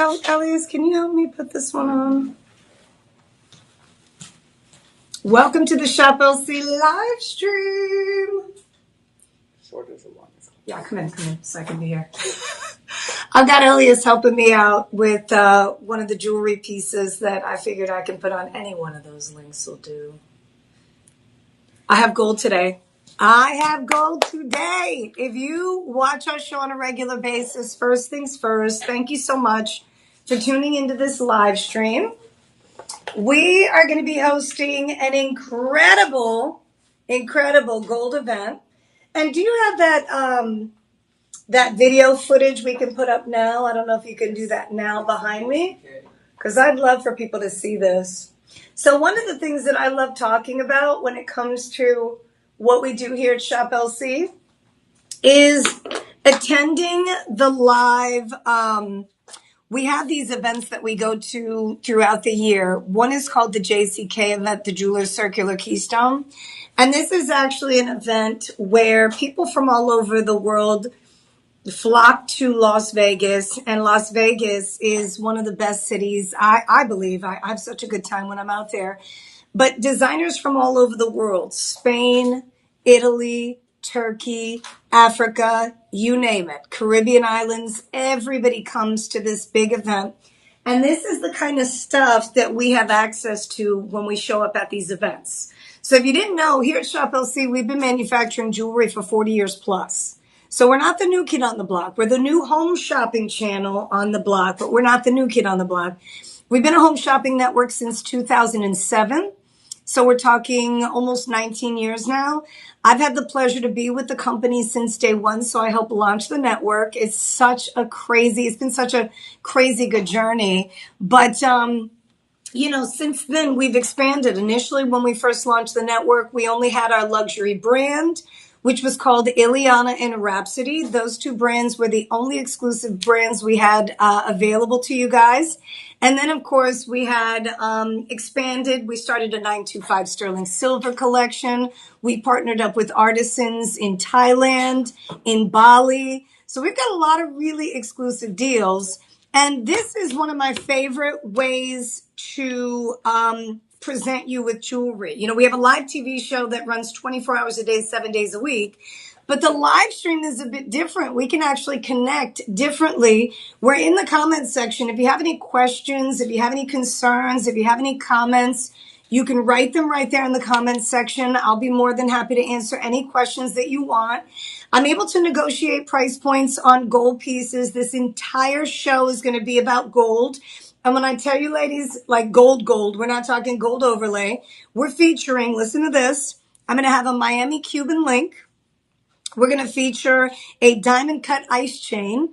Elias, can you help me put this one on? Welcome to the Shop LC live stream. Short is a long. Yeah, come in, so I can be here. I've got Elias helping me out with one of the jewelry pieces that I figured I can put on. Any one of those links will do. I have gold today. If you watch our show on a regular basis, first things first, thank you so much for tuning into this live stream. We are going to be hosting an incredible gold event. And do you have that video footage we can put up now? I don't know if you can do that now behind me, because I'd love for people to see this. So one of the things that I love talking about when it comes to what we do here at Shop LC is attending the live. We have these events that we go to throughout the year. One is called the JCK event, the Jeweler's Circular Keystone. And this is actually an event where people from all over the world flock to Las Vegas. And Las Vegas is one of the best cities, I believe. I have such a good time when I'm out there. But designers from all over the world, Spain, Italy, Turkey, Africa, you name it, Caribbean islands, everybody comes to this big event. And this is the kind of stuff that we have access to when we show up at these events. So if you didn't know, here at Shop LC, we've been manufacturing jewelry for 40 years plus. So we're not the new kid on the block. We're the new home shopping channel on the block, but we're not the new kid on the block. We've been a home shopping network since 2007. So we're talking almost 19 years now. I've had the pleasure to be with the company since day one, so I helped launch the network. It's been such a crazy good journey. But, since then we've expanded. Initially, when we first launched the network, we only had our luxury brand, which was called Ileana and Rhapsody. Those two brands were the only exclusive brands we had available to you guys. And then, of course, we had expanded. We started a 925 sterling silver collection. We partnered up with artisans in Thailand, in Bali. So we've got a lot of really exclusive deals. And this is one of my favorite ways to present you with jewelry. You know, we have a live TV show that runs 24 hours a day, 7 days a week. But the live stream is a bit different. We can actually connect differently. We're in the comments section. If you have any questions, if you have any concerns, if you have any comments, you can write them right there in the comments section. I'll be more than happy to answer any questions that you want. I'm able to negotiate price points on gold pieces. This entire show is going to be about gold. And when I tell you, ladies, like gold, we're not talking gold overlay. We're featuring, listen to this, I'm going to have a Miami Cuban link. We're going to feature a diamond cut ice chain.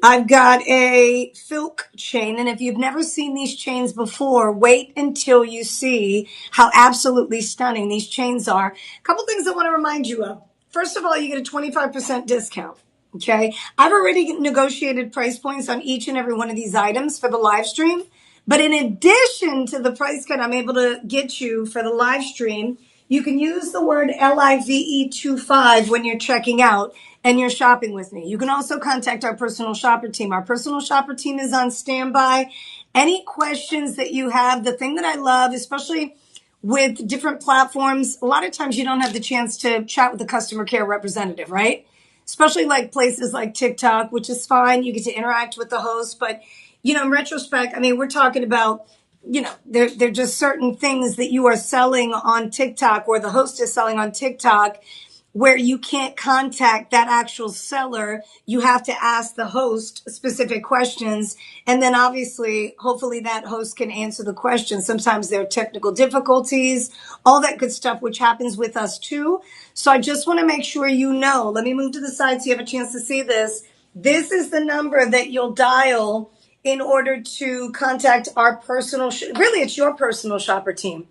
I've got a Filk chain. And if you've never seen these chains before, wait until you see how absolutely stunning these chains are. A couple things I want to remind you of. First of all, you get a 25% discount. Okay. I've already negotiated price points on each and every one of these items for the live stream. But in addition to the price cut I'm able to get you for the live stream, you can use the word LIVE25 when you're checking out and you're shopping with me. You can also contact our personal shopper team. Our personal shopper team is on standby. Any questions that you have, the thing that I love, especially with different platforms, a lot of times you don't have the chance to chat with the customer care representative, right? Especially like places like TikTok, which is fine. You get to interact with the host. But, in retrospect, I mean, we're talking about, they're just certain things that you are selling on TikTok or the host is selling on TikTok where you can't contact that actual seller. You have to ask the host specific questions. And then obviously, hopefully that host can answer the questions. Sometimes there are technical difficulties, all that good stuff, which happens with us too. So I just want to make sure you know, let me move to the side so you have a chance to see this. This is the number that you'll dial in order to contact our personal, really it's your personal shopper team.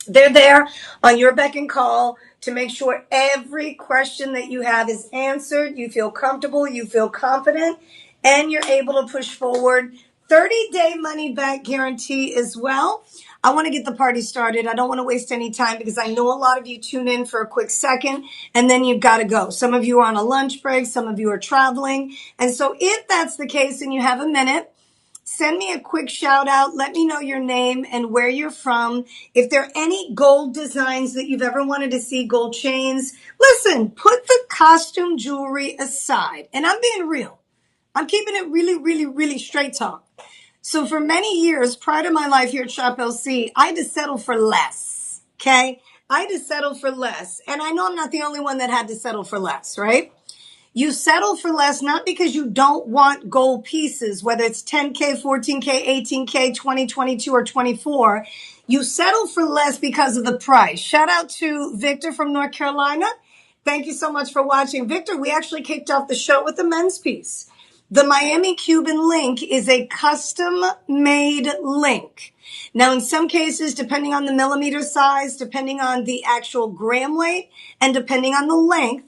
They're there on your beck and call to make sure every question that you have is answered. You feel comfortable, you feel confident, and you're able to push forward. 30-day money back guarantee as well. I want to get the party started. I don't want to waste any time because I know a lot of you tune in for a quick second and then you've got to go. Some of you are on a lunch break. Some of you are traveling. And so if that's the case and you have a minute, send me a quick shout out. Let me know your name and where you're from. If there are any gold designs that you've ever wanted to see, gold chains, listen, put the costume jewelry aside. And I'm being real. I'm keeping it really, really, really straight talk. So for many years prior to my life here at Shop LC, I had to settle for less. Okay. I had to settle for less. And I know I'm not the only one that had to settle for less, right? You settle for less, not because you don't want gold pieces, whether it's 10K, 14K, 18K, 20, 22, or 24. You settle for less because of the price. Shout out to Victor from North Carolina. Thank you so much for watching. Victor, we actually kicked off the show with a men's piece. The Miami Cuban link is a custom made link. Now, in some cases, depending on the millimeter size, depending on the actual gram weight, and depending on the length,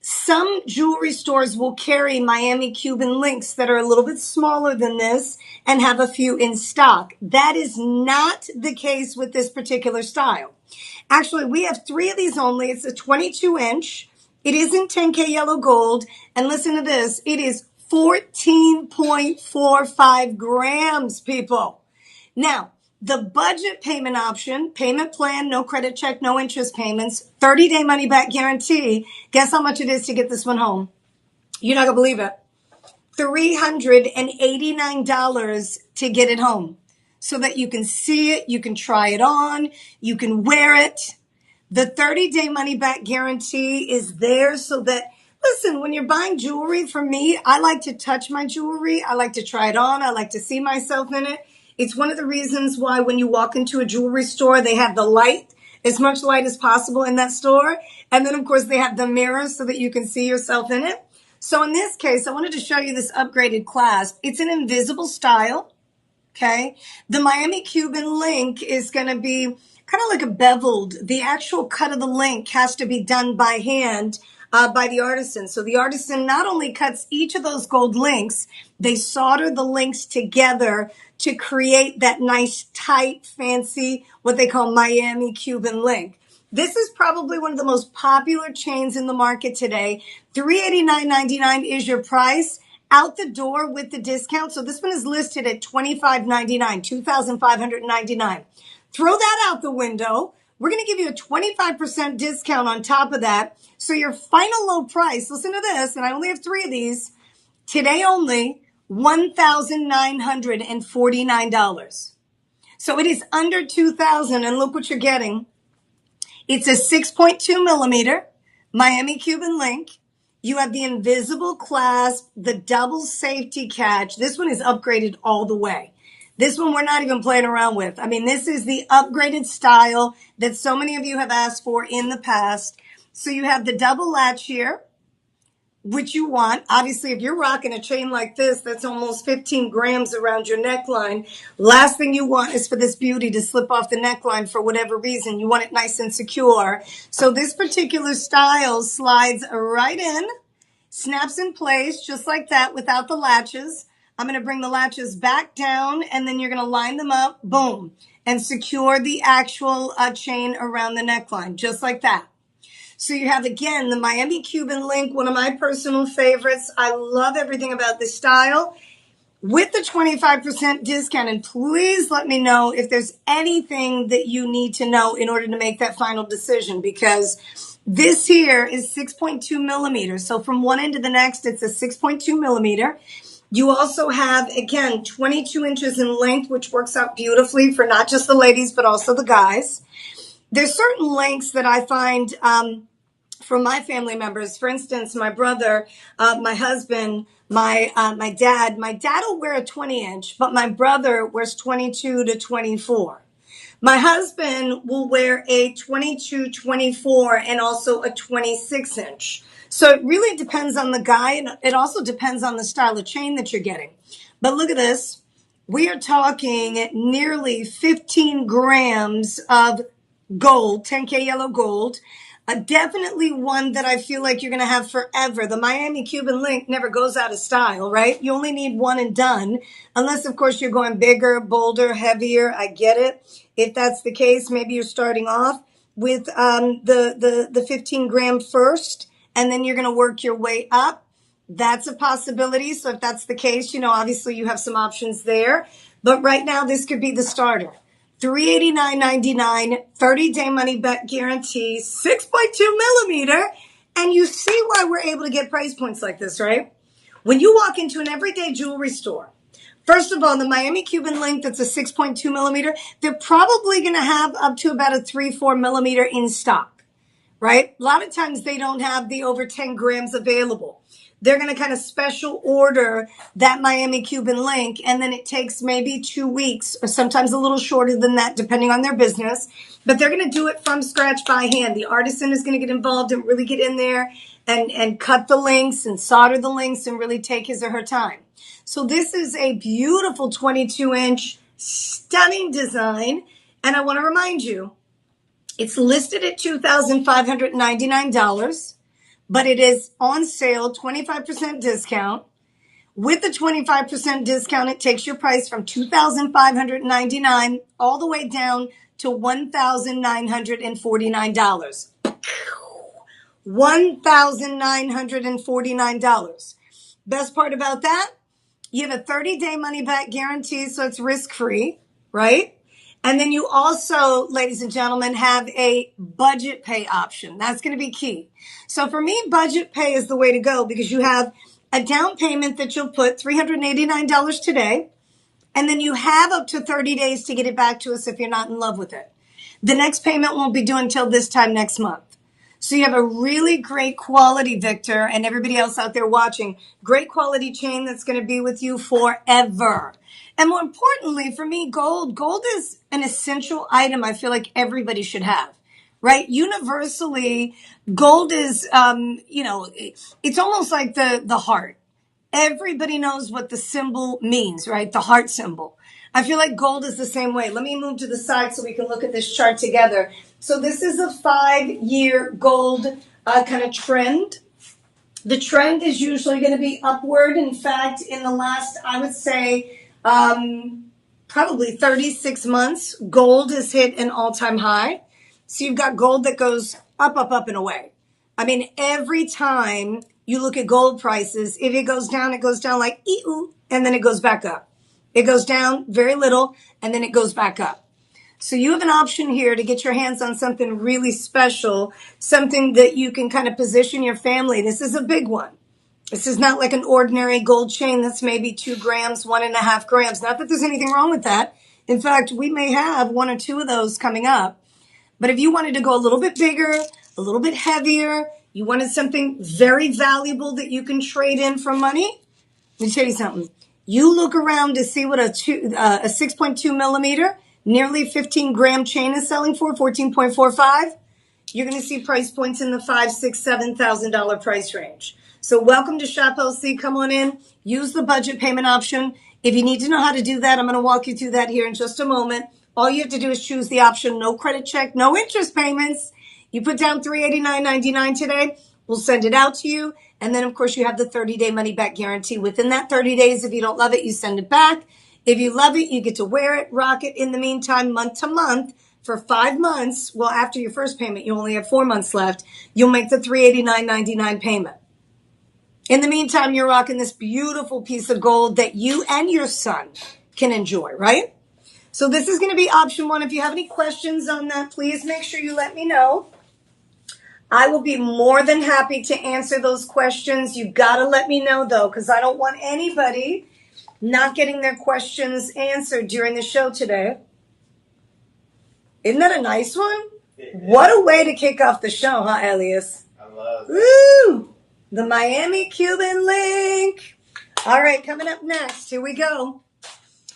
some jewelry stores will carry Miami Cuban links that are a little bit smaller than this and have a few in stock. That is not the case with this particular style. Actually, we have 3 of these only. It's a 22 inch. It is in 10K yellow gold. And listen to this. It is 14.45 grams, people. Now, the budget payment option, payment plan, no credit check, no interest payments, 30-day money back guarantee. Guess how much it is to get this one home? You're not going to believe it. $389 to get it home so that you can see it, you can try it on, you can wear it. The 30-day money back guarantee is there so that, listen, when you're buying jewelry, for me, I like to touch my jewelry. I like to try it on. I like to see myself in it. It's one of the reasons why when you walk into a jewelry store, they have the light, as much light as possible in that store. And then, of course, they have the mirror so that you can see yourself in it. So in this case, I wanted to show you this upgraded clasp. It's an invisible style. Okay. The Miami Cuban link is going to be kind of like a beveled. The actual cut of the link has to be done by hand by the artisan. So the artisan not only cuts each of those gold links, they solder the links together to create that nice, tight, fancy, what they call Miami Cuban link. This is probably one of the most popular chains in the market today. $389.99 is your price. Out the door with the discount. So this one is listed at $25.99, $2,599. Throw that out the window. We're going to give you a 25% discount on top of that. So your final low price, listen to this, and I only have 3 of these, today only, $1,949. So it is under $2,000, and look what you're getting. It's a 6.2 millimeter Miami Cuban link. You have the invisible clasp, the double safety catch. This one is upgraded all the way. This one we're not even playing around with. I mean, this is the upgraded style that so many of you have asked for in the past. So you have the double latch here, which you want. Obviously, if you're rocking a chain like this, that's almost 15 grams around your neckline. Last thing you want is for this beauty to slip off the neckline for whatever reason. You want it nice and secure. So this particular style slides right in, snaps in place just like that without the latches. I'm going to bring the latches back down, and then you're going to line them up, boom, and secure the actual chain around the neckline, just like that. So you have, again, the Miami Cuban link, one of my personal favorites. I love everything about this style. With the 25% discount, and please let me know if there's anything that you need to know in order to make that final decision, because this here is 6.2 millimeters. So from one end to the next, it's a 6.2 millimeter. You also have, again, 22 inches in length, which works out beautifully for not just the ladies, but also the guys. There's certain lengths that I find from my family members. For instance, my brother, my husband, my dad. My dad will wear a 20 inch, but my brother wears 22 to 24. My husband will wear a 22, 24, and also a 26 inch. So it really depends on the guy, and it also depends on the style of chain that you're getting. But look at this. We are talking nearly 15 grams of gold, 10K yellow gold. Definitely one that I feel like you're going to have forever. The Miami Cuban link never goes out of style, right? You only need one and done. Unless, of course, you're going bigger, bolder, heavier. I get it. If that's the case, maybe you're starting off with the 15 gram first, and then you're going to work your way up. That's a possibility. So if that's the case, obviously you have some options there. But right now, this could be the starter. $389.99, 30-day money back guarantee, 6.2 millimeter. And you see why we're able to get price points like this, right? When you walk into an everyday jewelry store, first of all, the Miami Cuban link that's a 6.2 millimeter, they're probably going to have up to about a 3-4 millimeter in stock, right? A lot of times they don't have the over 10 grams available. They're going to kind of special order that Miami Cuban link, and then it takes maybe 2 weeks or sometimes a little shorter than that, depending on their business. But they're going to do it from scratch by hand. The artisan is going to get involved and really get in there and cut the links and solder the links and really take his or her time. So this is a beautiful 22-inch, stunning design. And I want to remind you, it's listed at $2,599, but it is on sale, 25% discount. With the 25% discount, it takes your price from $2,599 all the way down to $1,949. $1,949. Best part about that, you have a 30-day money-back guarantee, so it's risk-free, right? And then you also, ladies and gentlemen, have a budget pay option. That's going to be key. So for me, budget pay is the way to go because you have a down payment that you'll put $389 today, and then you have up to 30 days to get it back to us if you're not in love with it. The next payment won't be due until this time next month. So you have a really great quality, Victor, and everybody else out there watching, great quality chain that's going to be with you forever. And more importantly, for me, gold is an essential item I feel like everybody should have, right? Universally, gold is, it's almost like the heart. Everybody knows what the symbol means, right? The heart symbol. I feel like gold is the same way. Let me move to the side so we can look at this chart together. So this is a 5-year gold kind of trend. The trend is usually going to be upward. In fact, in the last, I would say, probably 36 months, gold has hit an all-time high. So you've got gold that goes up, up, up and away. I mean, every time you look at gold prices, if it goes down like ee-oo, and then it goes back up. It goes down very little, and then it goes back up. So you have an option here to get your hands on something really special, something that you can kind of position your family. This is a big one. This is not like an ordinary gold chain that's maybe 2 grams, 1.5 grams. Not that there's anything wrong with that. In fact, we may have 1 or 2 of those coming up. But if you wanted to go a little bit bigger, a little bit heavier, you wanted something very valuable that you can trade in for money, let me tell you something. You look around to see what a 6.2 millimeter, nearly 15 gram chain is selling for, 14.45. You're going to see price points in the $5,000, $6,000, $7,000 price range. So welcome to Shop LC. Come on in. Use the budget payment option. If you need to know how to do that, I'm going to walk you through that here in just a moment. All you have to do is choose the option, no credit check, no interest payments. You put down $389.99 today. We'll send it out to you. And then, of course, you have the 30-day money-back guarantee. Within that 30 days, if you don't love it, you send it back. If you love it, you get to wear it, rock it. In the meantime, month to month, for 5 months, well, after your first payment, you only have 4 months left, you'll make the $389.99 payment. In the meantime, you're rocking this beautiful piece of gold that you and your son can enjoy, right? So this is going to be option 1. If you have any questions on that, please make sure you let me know. I will be more than happy to answer those questions. You got to let me know, though, because I don't want anybody not getting their questions answered during the show today. Isn't that a nice one? Yeah. What a way to kick off the show, huh, Elias? I love it. Woo! The Miami Cuban link. All right, coming up next, here we go.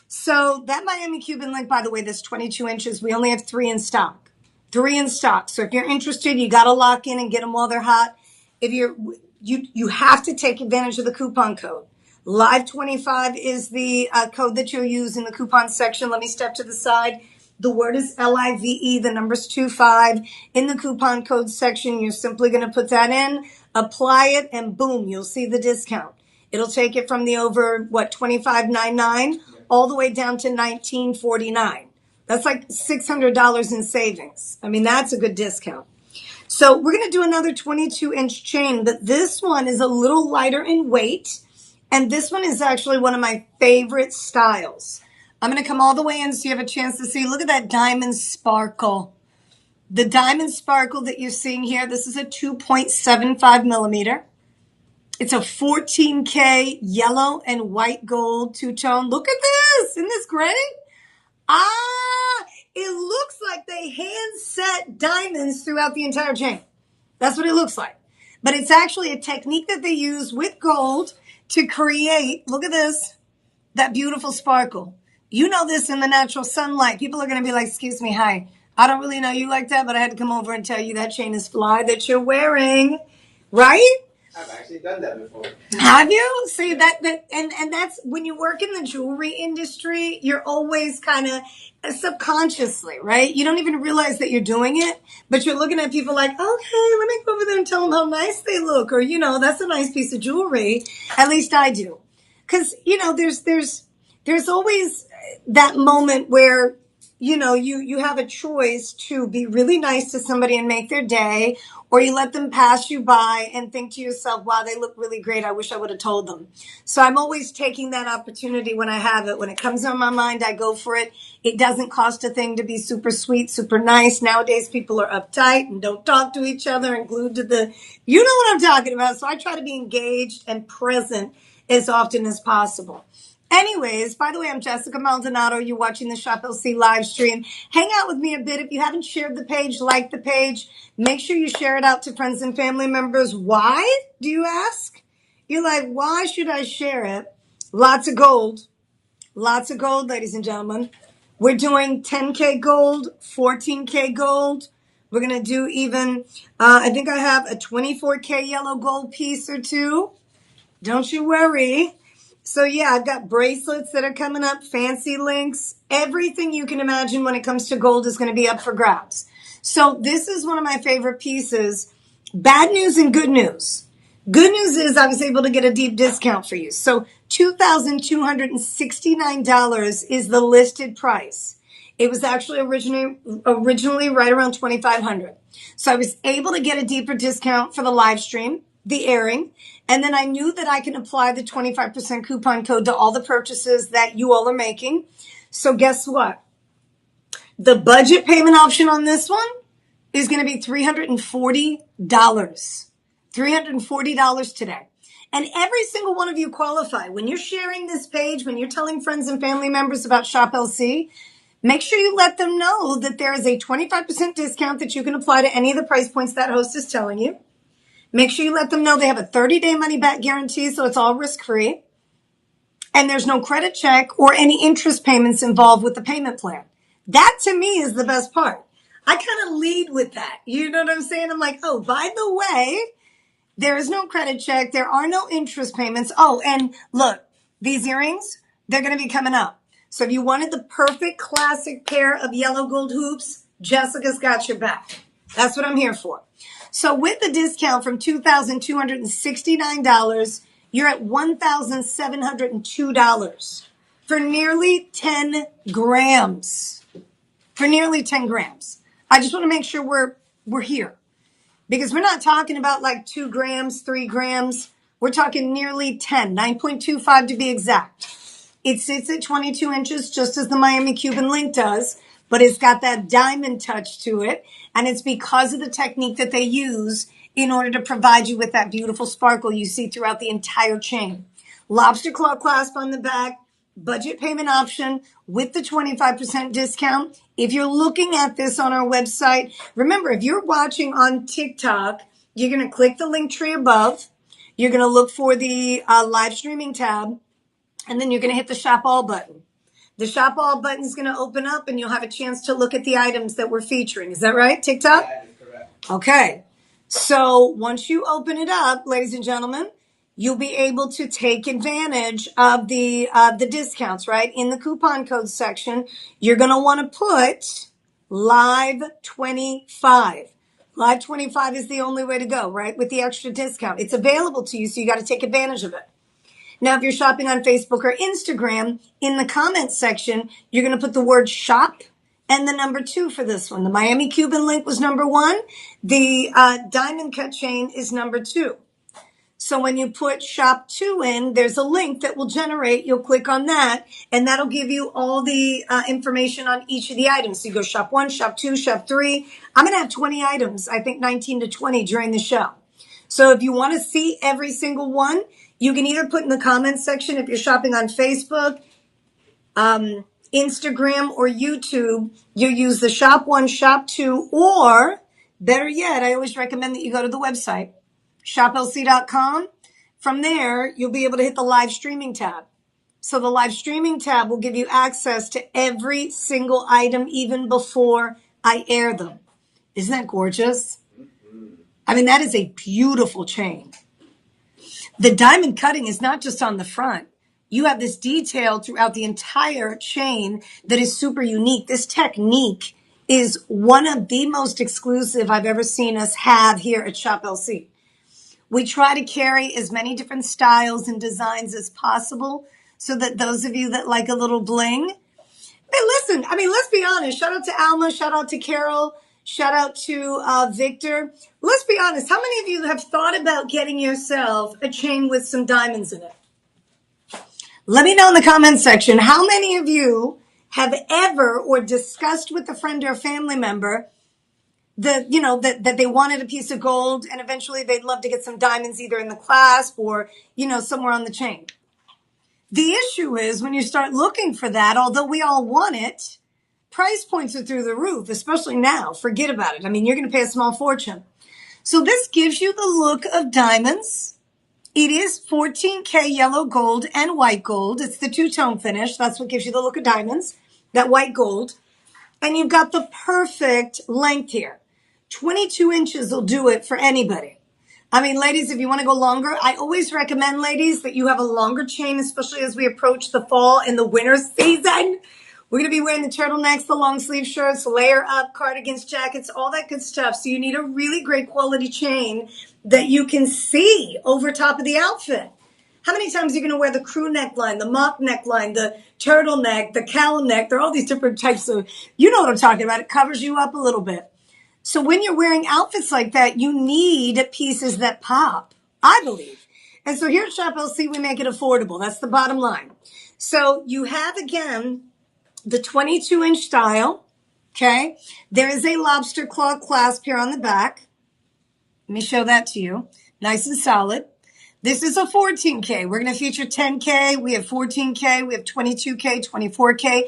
So that Miami Cuban link, by the way, this 22 inches, we only have 3 in stock. 3 in stock. So if you're interested, you got to lock in and get them while they're hot. If you have to take advantage of the coupon code. Live25 is the code that you'll use in the coupon section. Let me step to the side. The word is LIVE, the number's 25. In the coupon code section, you're simply going to put that in, apply it, and boom, you'll see the discount. It'll take it from the over, $25.99 all the way down to $19.49. That's like $600 in savings. I mean, that's a good discount. So we're going to do another 22-inch chain, but this one is a little lighter in weight. And this one is actually one of my favorite styles. I'm going to come all the way in so you have a chance to see. Look at that diamond sparkle. The diamond sparkle that you're seeing here, this is a 2.75 millimeter. It's a 14K yellow and white gold two-tone. Look at this. Isn't this great? It looks like they hand set diamonds throughout the entire chain. That's what it looks like. But it's actually a technique that they use with gold to create, look at this, that beautiful sparkle. You know this in the natural sunlight. People are going to be like, excuse me, hi. I don't really know you like that, but I had to come over and tell you that chain is fly that you're wearing. Right? I've actually done that before. Have you? See and that's when you work in the jewelry industry, you're always kind of subconsciously, right? You don't even realize that you're doing it, but you're looking at people like, okay, let me go over there and tell them how nice they look, or that's a nice piece of jewelry. At least I do, because there's always that moment where you have a choice to be really nice to somebody and make their day, or you let them pass you by and think to yourself, wow, they look really great. I wish I would have told them. So I'm always taking that opportunity when I have it. When it comes on my mind, I go for it. It doesn't cost a thing to be super sweet, super nice. Nowadays, people are uptight and don't talk to each other and glued to you know what I'm talking about. So I try to be engaged and present as often as possible. Anyways, by the way, I'm Jessica Maldonado. You're watching the Shop LC live stream. Hang out with me a bit. If you haven't shared the page, like the page. Make sure you share it out to friends and family members. Why, do you ask? You're like, why should I share it? Lots of gold. Lots of gold, ladies and gentlemen. We're doing 10K gold, 14K gold. We're going to do even, I think I have a 24K yellow gold piece or two. Don't you worry. So yeah, I've got bracelets that are coming up, fancy links. Everything you can imagine when it comes to gold is going to be up for grabs. So this is one of my favorite pieces. Bad news and good news. Good news is I was able to get a deep discount for you. So $2,269 is the listed price. It was actually originally right around $2,500. So I was able to get a deeper discount for the live stream, the airing, and then I knew that I can apply the 25% coupon code to all the purchases that you all are making. So guess what? The budget payment option on this one is going to be $340. $340 today. And every single one of you qualify. When you're sharing this page, when you're telling friends and family members about Shop LC, make sure you let them know that there is a 25% discount that you can apply to any of the price points that host is telling you. Make sure you let them know they have a 30-day money-back guarantee, so it's all risk-free. And there's no credit check or any interest payments involved with the payment plan. That, to me, is the best part. I kind of lead with that. You know what I'm saying? I'm like, oh, by the way, there is no credit check. There are no interest payments. Oh, and look, these earrings, they're going to be coming up. So if you wanted the perfect classic pair of yellow gold hoops, Jessica's got your back. That's what I'm here for. So with the discount from $2,269, you're at $1,702 for nearly 10 grams. For nearly 10 grams. I just want to make sure we're here. Because we're not talking about like 2 grams, 3 grams. We're talking nearly 10, 9.25 to be exact. It sits at 22 inches, just as the Miami Cuban link does, but it's got that diamond touch to it. And it's because of the technique that they use in order to provide you with that beautiful sparkle you see throughout the entire chain. Lobster claw clasp on the back, budget payment option with the 25% discount. If you're looking at this on our website, remember, if you're watching on TikTok, you're going to click the link tree above. You're going to look for the live streaming tab, and then you're going to hit the shop all button. The shop all button is going to open up, and you'll have a chance to look at the items that we're featuring. Is that right, TikTok? That is correct. Okay. So once you open it up, ladies and gentlemen, you'll be able to take advantage of the discounts, right? In the coupon code section, you're going to want to put Live 25. Live 25 is the only way to go, right? With the extra discount. It's available to you, so you got to take advantage of it. Now, if you're shopping on Facebook or Instagram, in the comments section, you're going to put the word shop and the number 2 for this one. The Miami Cuban link was number 1. The diamond cut chain is number 2. So when you put shop 2 in, there's a link that will generate. You'll click on that, and that'll give you all the information on each of the items. So you go shop 1, shop 2, shop 3. I'm going to have 20 items, I think 19 to 20 during the show. So if you want to see every single one, you can either put in the comments section if you're shopping on Facebook, Instagram, or YouTube. You use the shop 1, shop 2, or better yet, I always recommend that you go to the website, shoplc.com. From there, you'll be able to hit the live streaming tab. So the live streaming tab will give you access to every single item even before I air them. Isn't that gorgeous? I mean, that is a beautiful chain. The diamond cutting is not just on the front. You have this detail throughout the entire chain that is super unique. This technique is one of the most exclusive I've ever seen us have here at Shop LC. We try to carry as many different styles and designs as possible so that those of you that like a little bling, hey, listen, I mean, let's be honest. Shout out to Alma, shout out to Carol, shout out to Victor. Let's be honest. How many of you have thought about getting yourself a chain with some diamonds in it? Let me know in the comment section. How many of you have ever or discussed with a friend or family member that they wanted a piece of gold and eventually they'd love to get some diamonds either in the clasp or, somewhere on the chain? The issue is when you start looking for that, although we all want it, price points are through the roof, especially now. Forget about it. I mean, you're going to pay a small fortune. So this gives you the look of diamonds. It is 14K yellow gold and white gold. It's the two-tone finish. That's what gives you the look of diamonds, that white gold. And you've got the perfect length here. 22 inches will do it for anybody. I mean, ladies, if you want to go longer, I always recommend, ladies, that you have a longer chain, especially as we approach the fall and the winter season. We're going to be wearing the turtlenecks, the long sleeve shirts, layer up, cardigans, jackets, all that good stuff. So you need a really great quality chain that you can see over top of the outfit. How many times are you going to wear the crew neckline, the mock neckline, the turtleneck, the cowl neck? There are all these different types of, you know what I'm talking about. It covers you up a little bit. So when you're wearing outfits like that, you need pieces that pop, I believe. And so here at Shop LC, we make it affordable. That's the bottom line. So you have, again, the 22-inch style, okay? There is a lobster claw clasp here on the back. Let me show that to you. Nice and solid. This is a 14K. We're going to feature 10K. We have 14K. We have 22K, 24K.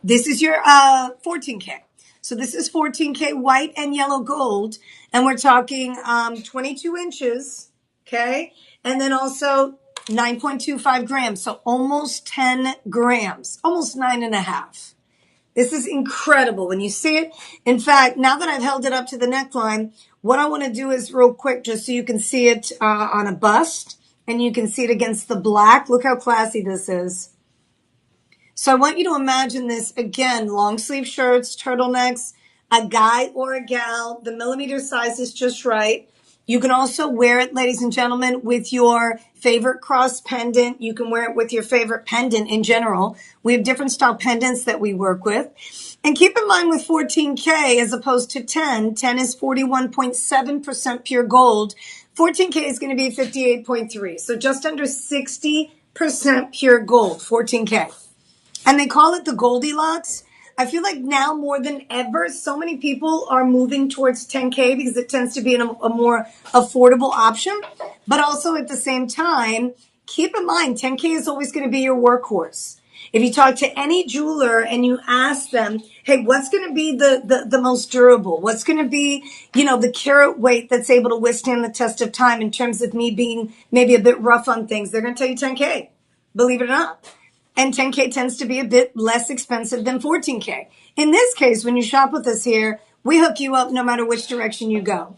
This is your 14K. So this is 14K white and yellow gold. And we're talking 22 inches, okay? And then also 9.25 grams. So almost 10 grams, almost 9.5. This is incredible when you see it. In fact, now that I've held it up to the neckline, what I want to do is real quick, just so you can see it on a bust and you can see it against the black. Look how classy this is. So I want you to imagine this again, long sleeve shirts, turtlenecks, a guy or a gal. The millimeter size is just right. You can also wear it, ladies and gentlemen, with your favorite cross pendant. You can wear it with your favorite pendant in general. We have different style pendants that we work with. And keep in mind with 14K as opposed to 10 is 41.7% pure gold. 14K is going to be 58.3. So just under 60% pure gold, 14K. And they call it the Goldilocks. I feel like now more than ever, so many people are moving towards 10K because it tends to be a more affordable option. But also at the same time, keep in mind, 10K is always going to be your workhorse. If you talk to any jeweler and you ask them, hey, what's going to be the most durable? What's going to be, the carat weight that's able to withstand the test of time in terms of me being maybe a bit rough on things? They're going to tell you 10K, believe it or not. And 10K tends to be a bit less expensive than 14K. In this case, when you shop with us here, we hook you up no matter which direction you go.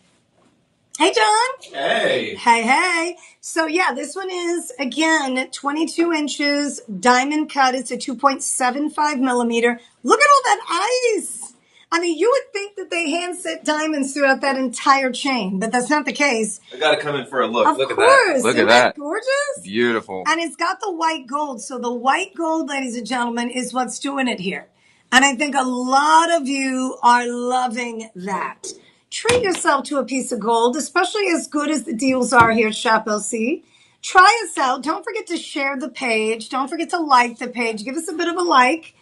Hey, John. Hey. Hey. So, yeah, this one is, again, 22 inches, diamond cut. It's a 2.75 millimeter. Look at all that ice. I mean, you would think that they hand set diamonds throughout that entire chain, but that's not the case. I got to come in for a look. Look at that. Look at that. Gorgeous? Beautiful. And it's got the white gold. So the white gold, ladies and gentlemen, is what's doing it here. And I think a lot of you are loving that. Treat yourself to a piece of gold, especially as good as the deals are here at Shop LC. Try us out. Don't forget to share the page. Don't forget to like the page. Give us a bit of a like.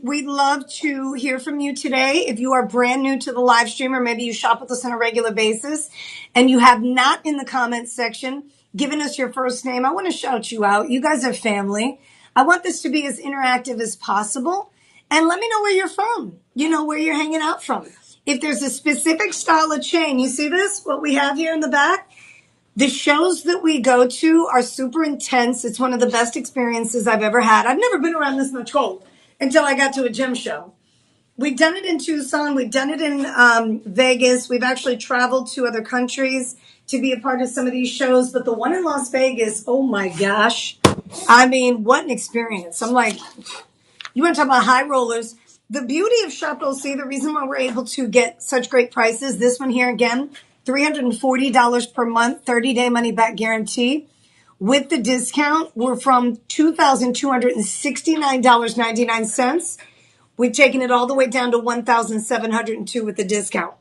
We'd love to hear from you today. If you are brand new to the live stream, or maybe you shop with us on a regular basis and you have not in the comments section given us your first name, I want to shout you out. You guys are family. I want this to be as interactive as possible. And let me know where you're from, where you're hanging out from. If there's a specific style of chain, you see this, what we have here in the back? The shows that we go to are super intense. It's one of the best experiences I've ever had. I've never been around this much gold until I got to a gem show. We've done it in Tucson. We've done it in Vegas. We've actually traveled to other countries to be a part of some of these shows. But the one in Las Vegas, oh my gosh. I mean, what an experience. I'm like, you want to talk about high rollers. The beauty of Shop LC, the reason why we're able to get such great prices, this one here again, $340 per month, 30-day money back guarantee. With the discount, we're from $2,269.99. We've taken it all the way down to $1,702 with the discount.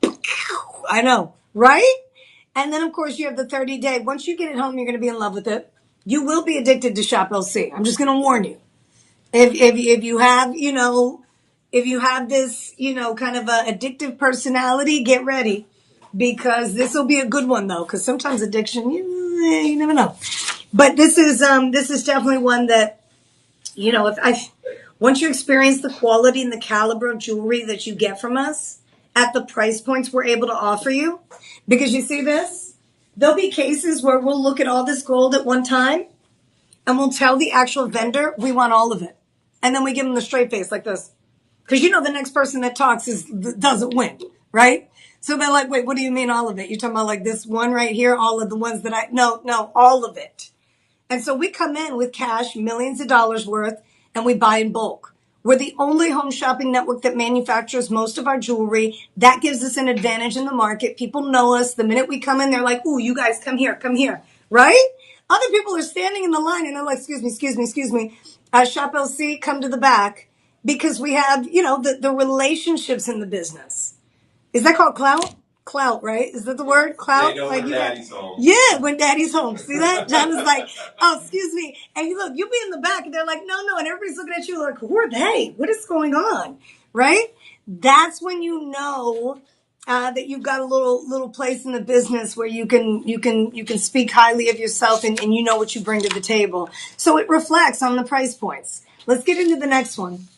I know, right? And then, of course, you have the 30-day. Once you get it home, you're going to be in love with it. You will be addicted to Shop LC. I'm just going to warn you. If you have, if you have this, kind of a addictive personality, get ready, because this will be a good one though. Because sometimes addiction, you never know. But this is definitely one that, once you experience the quality and the caliber of jewelry that you get from us at the price points we're able to offer you, because you see this, there'll be cases where we'll look at all this gold at one time and we'll tell the actual vendor we want all of it. And then we give them the straight face like this. Because the next person that talks doesn't win, right? So they're like, wait, what do you mean all of it? You're talking about like this one right here, all of the ones that no, all of it. And so we come in with cash, millions of dollars worth, and we buy in bulk. We're the only home shopping network that manufactures most of our jewelry. That gives us an advantage in the market. People know us. The minute we come in, they're like, ooh, you guys come here, right? Other people are standing in the line and they're like, excuse me. Shop LC, come to the back, because we have, the relationships in the business. Is that called clout? Clout, right? Is that the word? Clout? When daddy's home. Yeah, when daddy's home. See that? John is like, oh, excuse me. And you look, you'll be in the back and they're like, no. And everybody's looking at you like, who are they? What is going on? Right? That's when you know that you've got a little place in the business where you can speak highly of yourself and you know what you bring to the table. So it reflects on the price points. Let's get into the next one.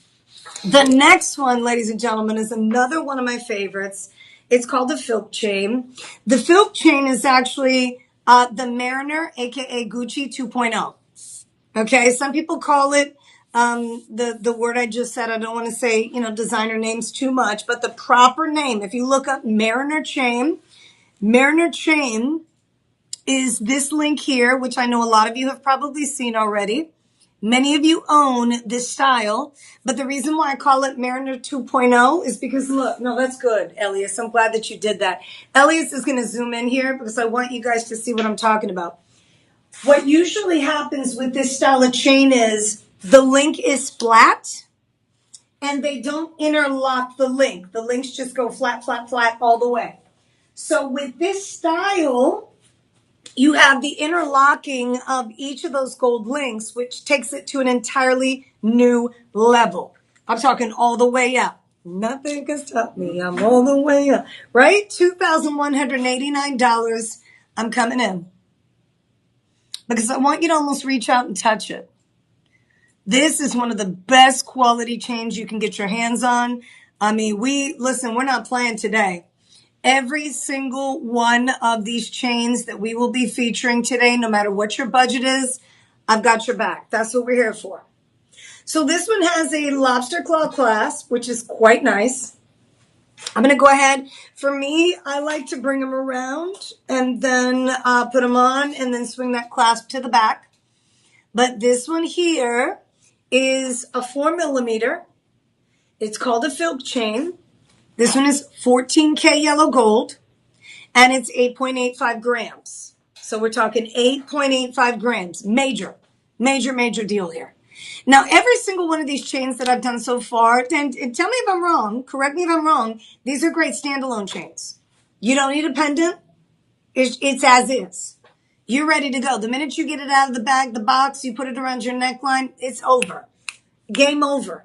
The next one, ladies and gentlemen, is another one of my favorites. It's called the Filk chain. The Filk chain is actually the Mariner, aka Gucci 2.0. Okay, some people call it the word I just said. I don't want to say, designer names too much, but the proper name, if you look up Mariner chain is this link here, which I know a lot of you have probably seen already. Many of you own this style, but the reason why I call it Mariner 2.0 is because, look, no, that's good, Elias. I'm glad that you did that. Elias is going to zoom in here because I want you guys to see what I'm talking about. What usually happens with this style of chain is the link is flat and they don't interlock the link. The links just go flat all the way. So with this style, you have the interlocking of each of those gold links, which takes it to an entirely new level. I'm talking all the way up. Nothing can stop me. I'm all the way up. Right? $2,189. I'm coming in. Because I want you to almost reach out and touch it. This is one of the best quality chains you can get your hands on. I mean, we're not playing today. Every single one of these chains that we will be featuring today, no matter what your budget is, I've got your back. That's what we're here for. So this one has a lobster claw clasp, which is quite nice. I'm going to go ahead. For me, I like to bring them around and then put them on and then swing that clasp to the back. But this one here is a 4mm. It's called a Filk chain. This one is 14K yellow gold, and it's 8.85 grams. So we're talking 8.85 grams. Major deal here. Now, every single one of these chains that I've done so far, and tell me if I'm wrong, correct me if I'm wrong, these are great standalone chains. You don't need a pendant. It's as is. You're ready to go. The minute you get it out of the bag, the box, you put it around your neckline, it's over. Game over.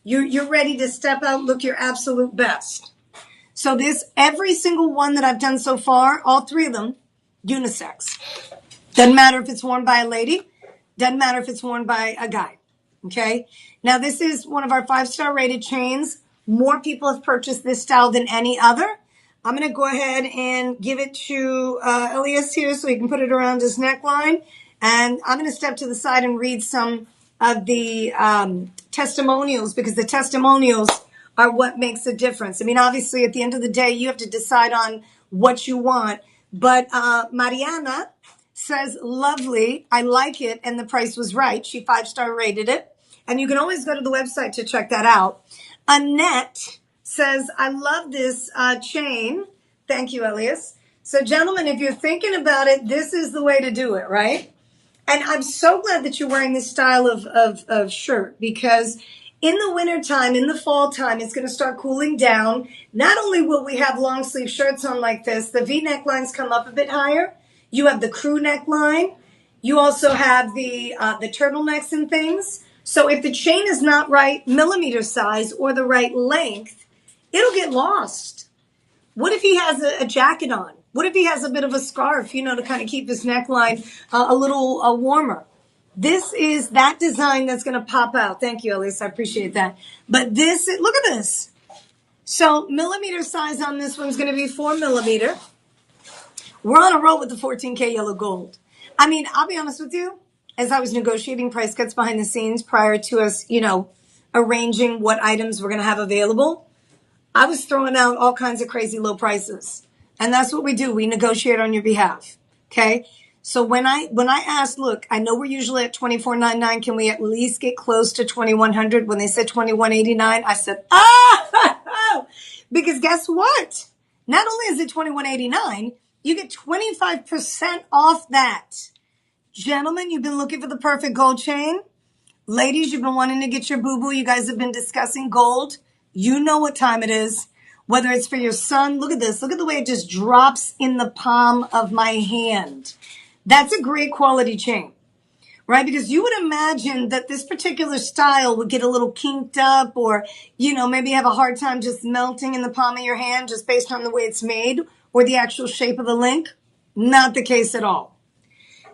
You're ready to step out, look your absolute best. So every single one that I've done so far, all three of them, unisex. Doesn't matter if it's worn by a lady. Doesn't matter if it's worn by a guy. Okay. Now this is one of our 5-star rated chains. More people have purchased this style than any other. I'm going to go ahead and give it to Elias here so he can put it around his neckline. And I'm going to step to the side and read some of the testimonials, because the testimonials are what makes a difference. I mean, obviously, at the end of the day, you have to decide on what you want. But Mariana says, lovely, I like it, and the price was right. She 5-star rated it. And you can always go to the website to check that out. Annette says, I love this chain. Thank you, Elias. So, gentlemen, if you're thinking about it, this is the way to do it, right? And I'm so glad that you're wearing this style of shirt, because in the wintertime, in the fall time, it's going to start cooling down. Not only will we have long sleeve shirts on like this, the V necklines come up a bit higher. You have the crew neckline. You also have the turtlenecks and things. So if the chain is not right millimeter size or the right length, it'll get lost. What if he has a jacket on? What if he has a bit of a scarf, to kind of keep his neckline a little warmer? This is that design that's going to pop out. Thank you, Elise. I appreciate that. But look at this. So millimeter size on this one's going to be 4 millimeter. We're on a roll with the 14K yellow gold. I mean, I'll be honest with you. As I was negotiating price cuts behind the scenes prior to us, arranging what items we're going to have available, I was throwing out all kinds of crazy low prices. And that's what we do. We negotiate on your behalf. Okay. So when I asked, look, I know we're usually at $24.99. Can we at least get close to $21.00? When they said $21.89, I said, because guess what? Not only is it $21.89, you get 25% off that. Gentlemen, you've been looking for the perfect gold chain. Ladies, you've been wanting to get your boo-boo. You guys have been discussing gold. You know what time it is. Whether it's for your son, look at this. Look at the way it just drops in the palm of my hand. That's a great quality chain, right? Because you would imagine that this particular style would get a little kinked up, or, maybe have a hard time just melting in the palm of your hand just based on the way it's made or the actual shape of the link. Not the case at all.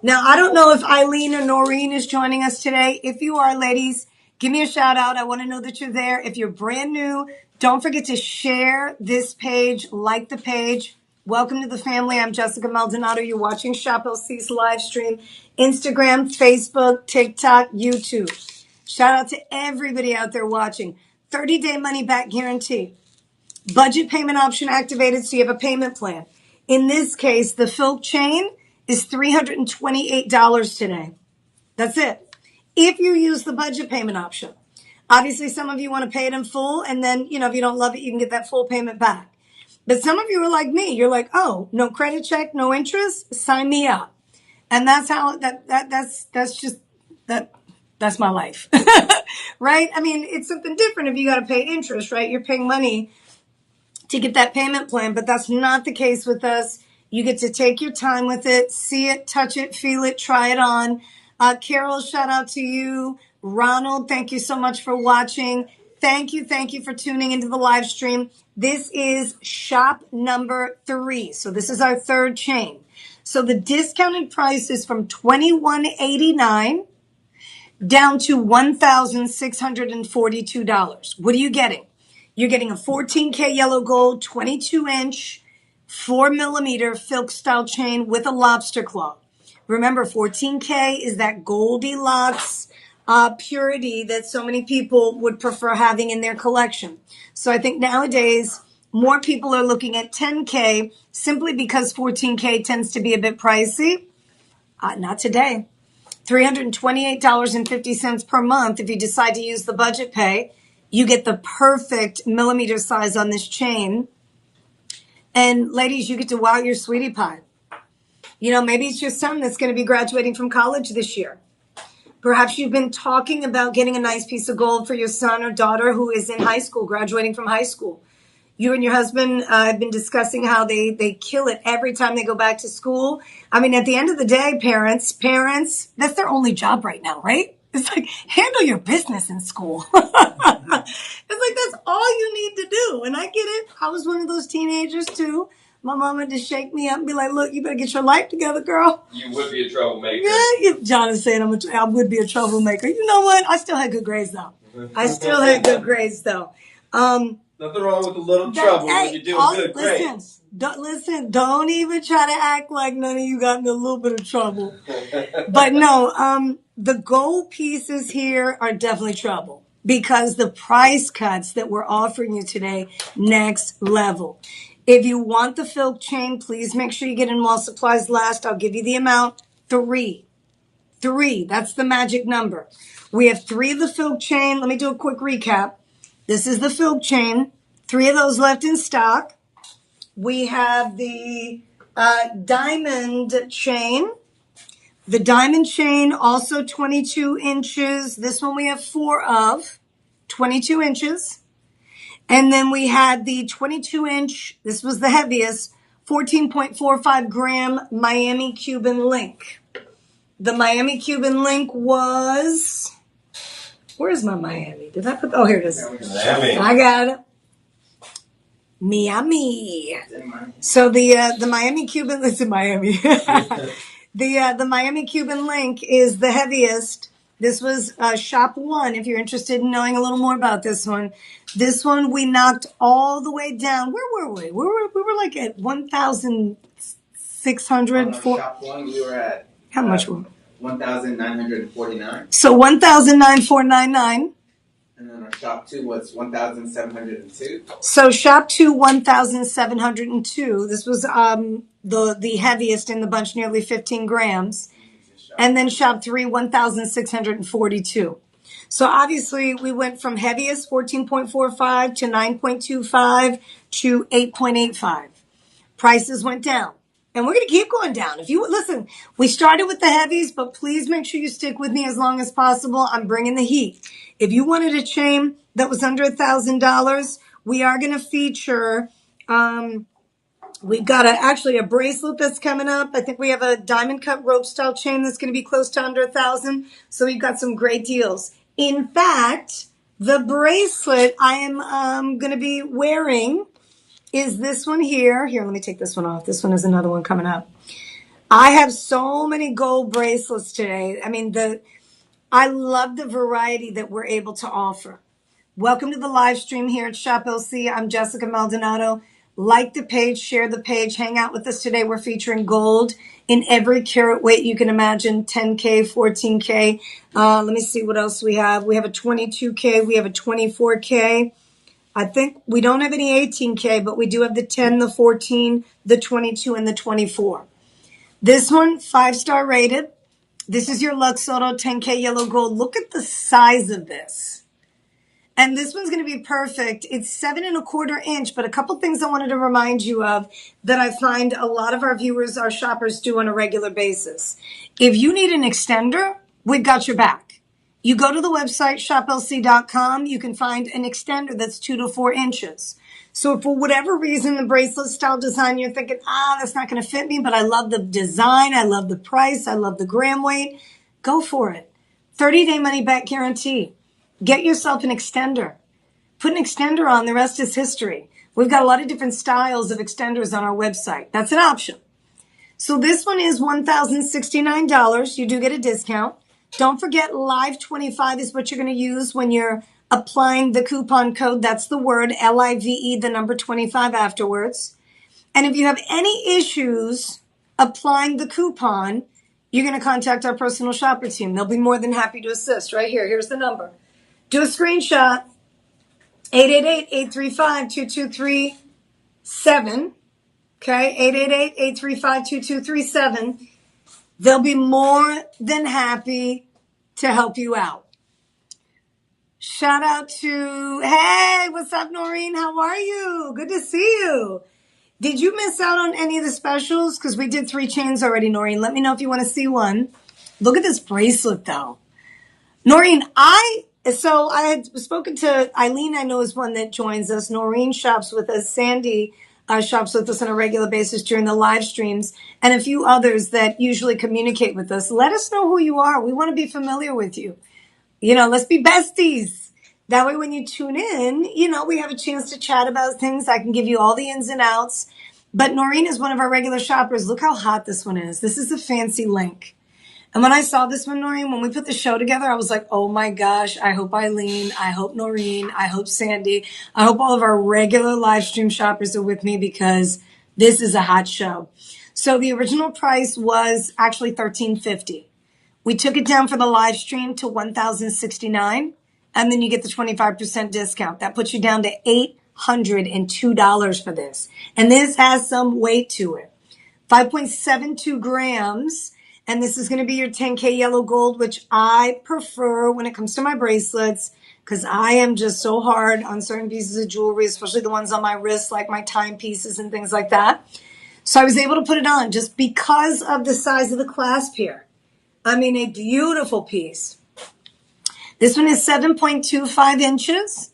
Now, I don't know if Eileen or Noreen is joining us today. If you are, ladies, give me a shout out. I want to know that you're there. If you're brand new, don't forget to share this page, like the page. Welcome to the family. I'm Jessica Maldonado. You're watching Shop LC's live stream, Instagram, Facebook, TikTok, YouTube. Shout out to everybody out there watching. 30-day money back guarantee. Budget payment option activated, so you have a payment plan. In this case, the Filk chain is $328 today. That's it. If you use the budget payment option. Obviously, some of you want to pay it in full, and then, if you don't love it, you can get that full payment back. But some of you are like me. You're like, oh, no credit check, no interest, sign me up. And that's how that's my life. Right? I mean, it's something different if you got to pay interest, right? You're paying money to get that payment plan, but that's not the case with us. You get to take your time with it, see it, touch it, feel it, try it on. Carol, shout out to you. Ronald, thank you so much for watching. Thank you for tuning into the live stream. This is shop number 3. So this is our third chain. So the discounted price is from $21.89 down to $1,642. What are you getting? You're getting a 14K yellow gold, 22-inch, 4 millimeter Filk style chain with a lobster claw. Remember, 14K is that Goldilocks purity that so many people would prefer having in their collection. So I think nowadays more people are looking at 10K simply because 14K tends to be a bit pricey. Not today. $328.50 per month. If you decide to use the budget pay, you get the perfect millimeter size on this chain. And ladies, you get to wow your sweetie pie. Maybe it's your son that's going to be graduating from college this year. Perhaps you've been talking about getting a nice piece of gold for your son or daughter who is in high school, graduating from high school. You and your husband have been discussing how they kill it every time they go back to school. I mean, at the end of the day, parents, that's their only job right now, right? It's like, handle your business in school. It's like, that's all you need to do. And I get it. I was one of those teenagers too. My mom had to shake me up and be like, look, you better get your life together, girl. You would be a troublemaker. Yeah, John is saying I would be a troublemaker. You know what? I still had good grades, though. Nothing wrong with a little trouble when you're doing good grades. Don't even try to act like none of you got in a little bit of trouble. But no, the gold pieces here are definitely trouble because the price cuts that we're offering you today, next level. If you want the Filk chain, please make sure you get in while supplies last. I'll give you the amount, 3. 3, that's the magic number. We have 3 of the Filk chain. Let me do a quick recap. This is the Filk chain. 3 of those left in stock. We have the diamond chain. The diamond chain, also 22 inches. This one we have 4 of, 22 inches. And then we had the 22-inch, this was the heaviest, 14.45 gram Miami Cuban link. The Miami Cuban link was, where's my Miami? Did I put, oh, here it is. Miami. I got it. Miami. So the Miami Cuban, it's in Miami. The Miami Cuban link is the heaviest. This was shop 1, if you're interested in knowing a little more about this one. This one we knocked all the way down. Where were we? We were like at 1,600. Shop 1, we were at... How much were we? 1,949. So 1,949.99. And then our shop 2 was 1,702. So shop 2, 1,702. This was the heaviest in the bunch, nearly 15 grams. And then shop 3, 1,642. So obviously we went from heaviest 14.45 to 9.25 to 8.85. Prices went down. And we're going to keep going down. If you listen, we started with the heavies, but please make sure you stick with me as long as possible. I'm bringing the heat. If you wanted a chain that was under $1,000, we are going to feature, we've got actually a bracelet that's coming up. I think we have a diamond cut rope style chain that's going to be close to under $1,000. So we've got some great deals. In fact, the bracelet I am going to be wearing is this one here. Here, let me take this one off. This one is another one coming up. I have so many gold bracelets today. I mean, I love the variety that we're able to offer. Welcome to the live stream here at Shop LC. I'm Jessica Maldonado. Like the page, share the page, hang out with us today. We're featuring gold in every carat weight you can imagine, 10K, 14K. Let me see what else we have. We have a 22K. We have a 24K. I think we don't have any 18K, but we do have the 10, the 14, the 22, and the 24. This one, 5-star rated. This is your Lux Auto 10K yellow gold. Look at the size of this. And this one's going to be perfect. It's 7.25 inch, but a couple things I wanted to remind you of that I find a lot of our viewers, our shoppers do on a regular basis. If you need an extender, we've got your back. You go to the website, shoplc.com, you can find an extender that's 2 to 4 inches. So if for whatever reason, the bracelet style design, you're thinking, that's not going to fit me, but I love the design, I love the price, I love the gram weight, go for it. 30-day money back guarantee. Get yourself an extender. Put an extender on, the rest is history. We've got a lot of different styles of extenders on our website. That's an option. So this one is $1,069. You do get a discount. Don't forget, Live 25 is what you're going to use when you're applying the coupon code. That's the word, LIVE, the number 25 afterwards. And if you have any issues applying the coupon, you're going to contact our personal shopper team. They'll be more than happy to assist. Right here. Here's the number. Do a screenshot, 888-835-2237. Okay, 888-835-2237. They'll be more than happy to help you out. Shout out to, hey, what's up, Noreen? How are you? Good to see you. Did you miss out on any of the specials? Because we did 3 chains already, Noreen. Let me know if you want to see one. Look at this bracelet, though. Noreen, so I had spoken to Eileen, I know is one that joins us. Noreen shops with us. Sandy shops with us on a regular basis during the live streams, and a few others that usually communicate with us. Let us know who you are. We want to be familiar with you. Let's be besties. That way, when you tune in, we have a chance to chat about things. I can give you all the ins and outs. But Noreen is one of our regular shoppers. Look how hot this one is. This is a fancy link. And when I saw this one, Noreen, when we put the show together, I was like, oh my gosh, I hope Eileen, I hope Noreen, I hope Sandy, I hope all of our regular live stream shoppers are with me because this is a hot show. So the original price was actually $1,350. We took it down for the live stream to $1,069, and then you get the 25% discount. That puts you down to $802 for this. And this has some weight to it. 5.72 grams. And this is going to be your 10K yellow gold, which I prefer when it comes to my bracelets because I am just so hard on certain pieces of jewelry, especially the ones on my wrist, like my timepieces and things like that. So I was able to put it on just because of the size of the clasp here. I mean, a beautiful piece. This one is 7.25 inches.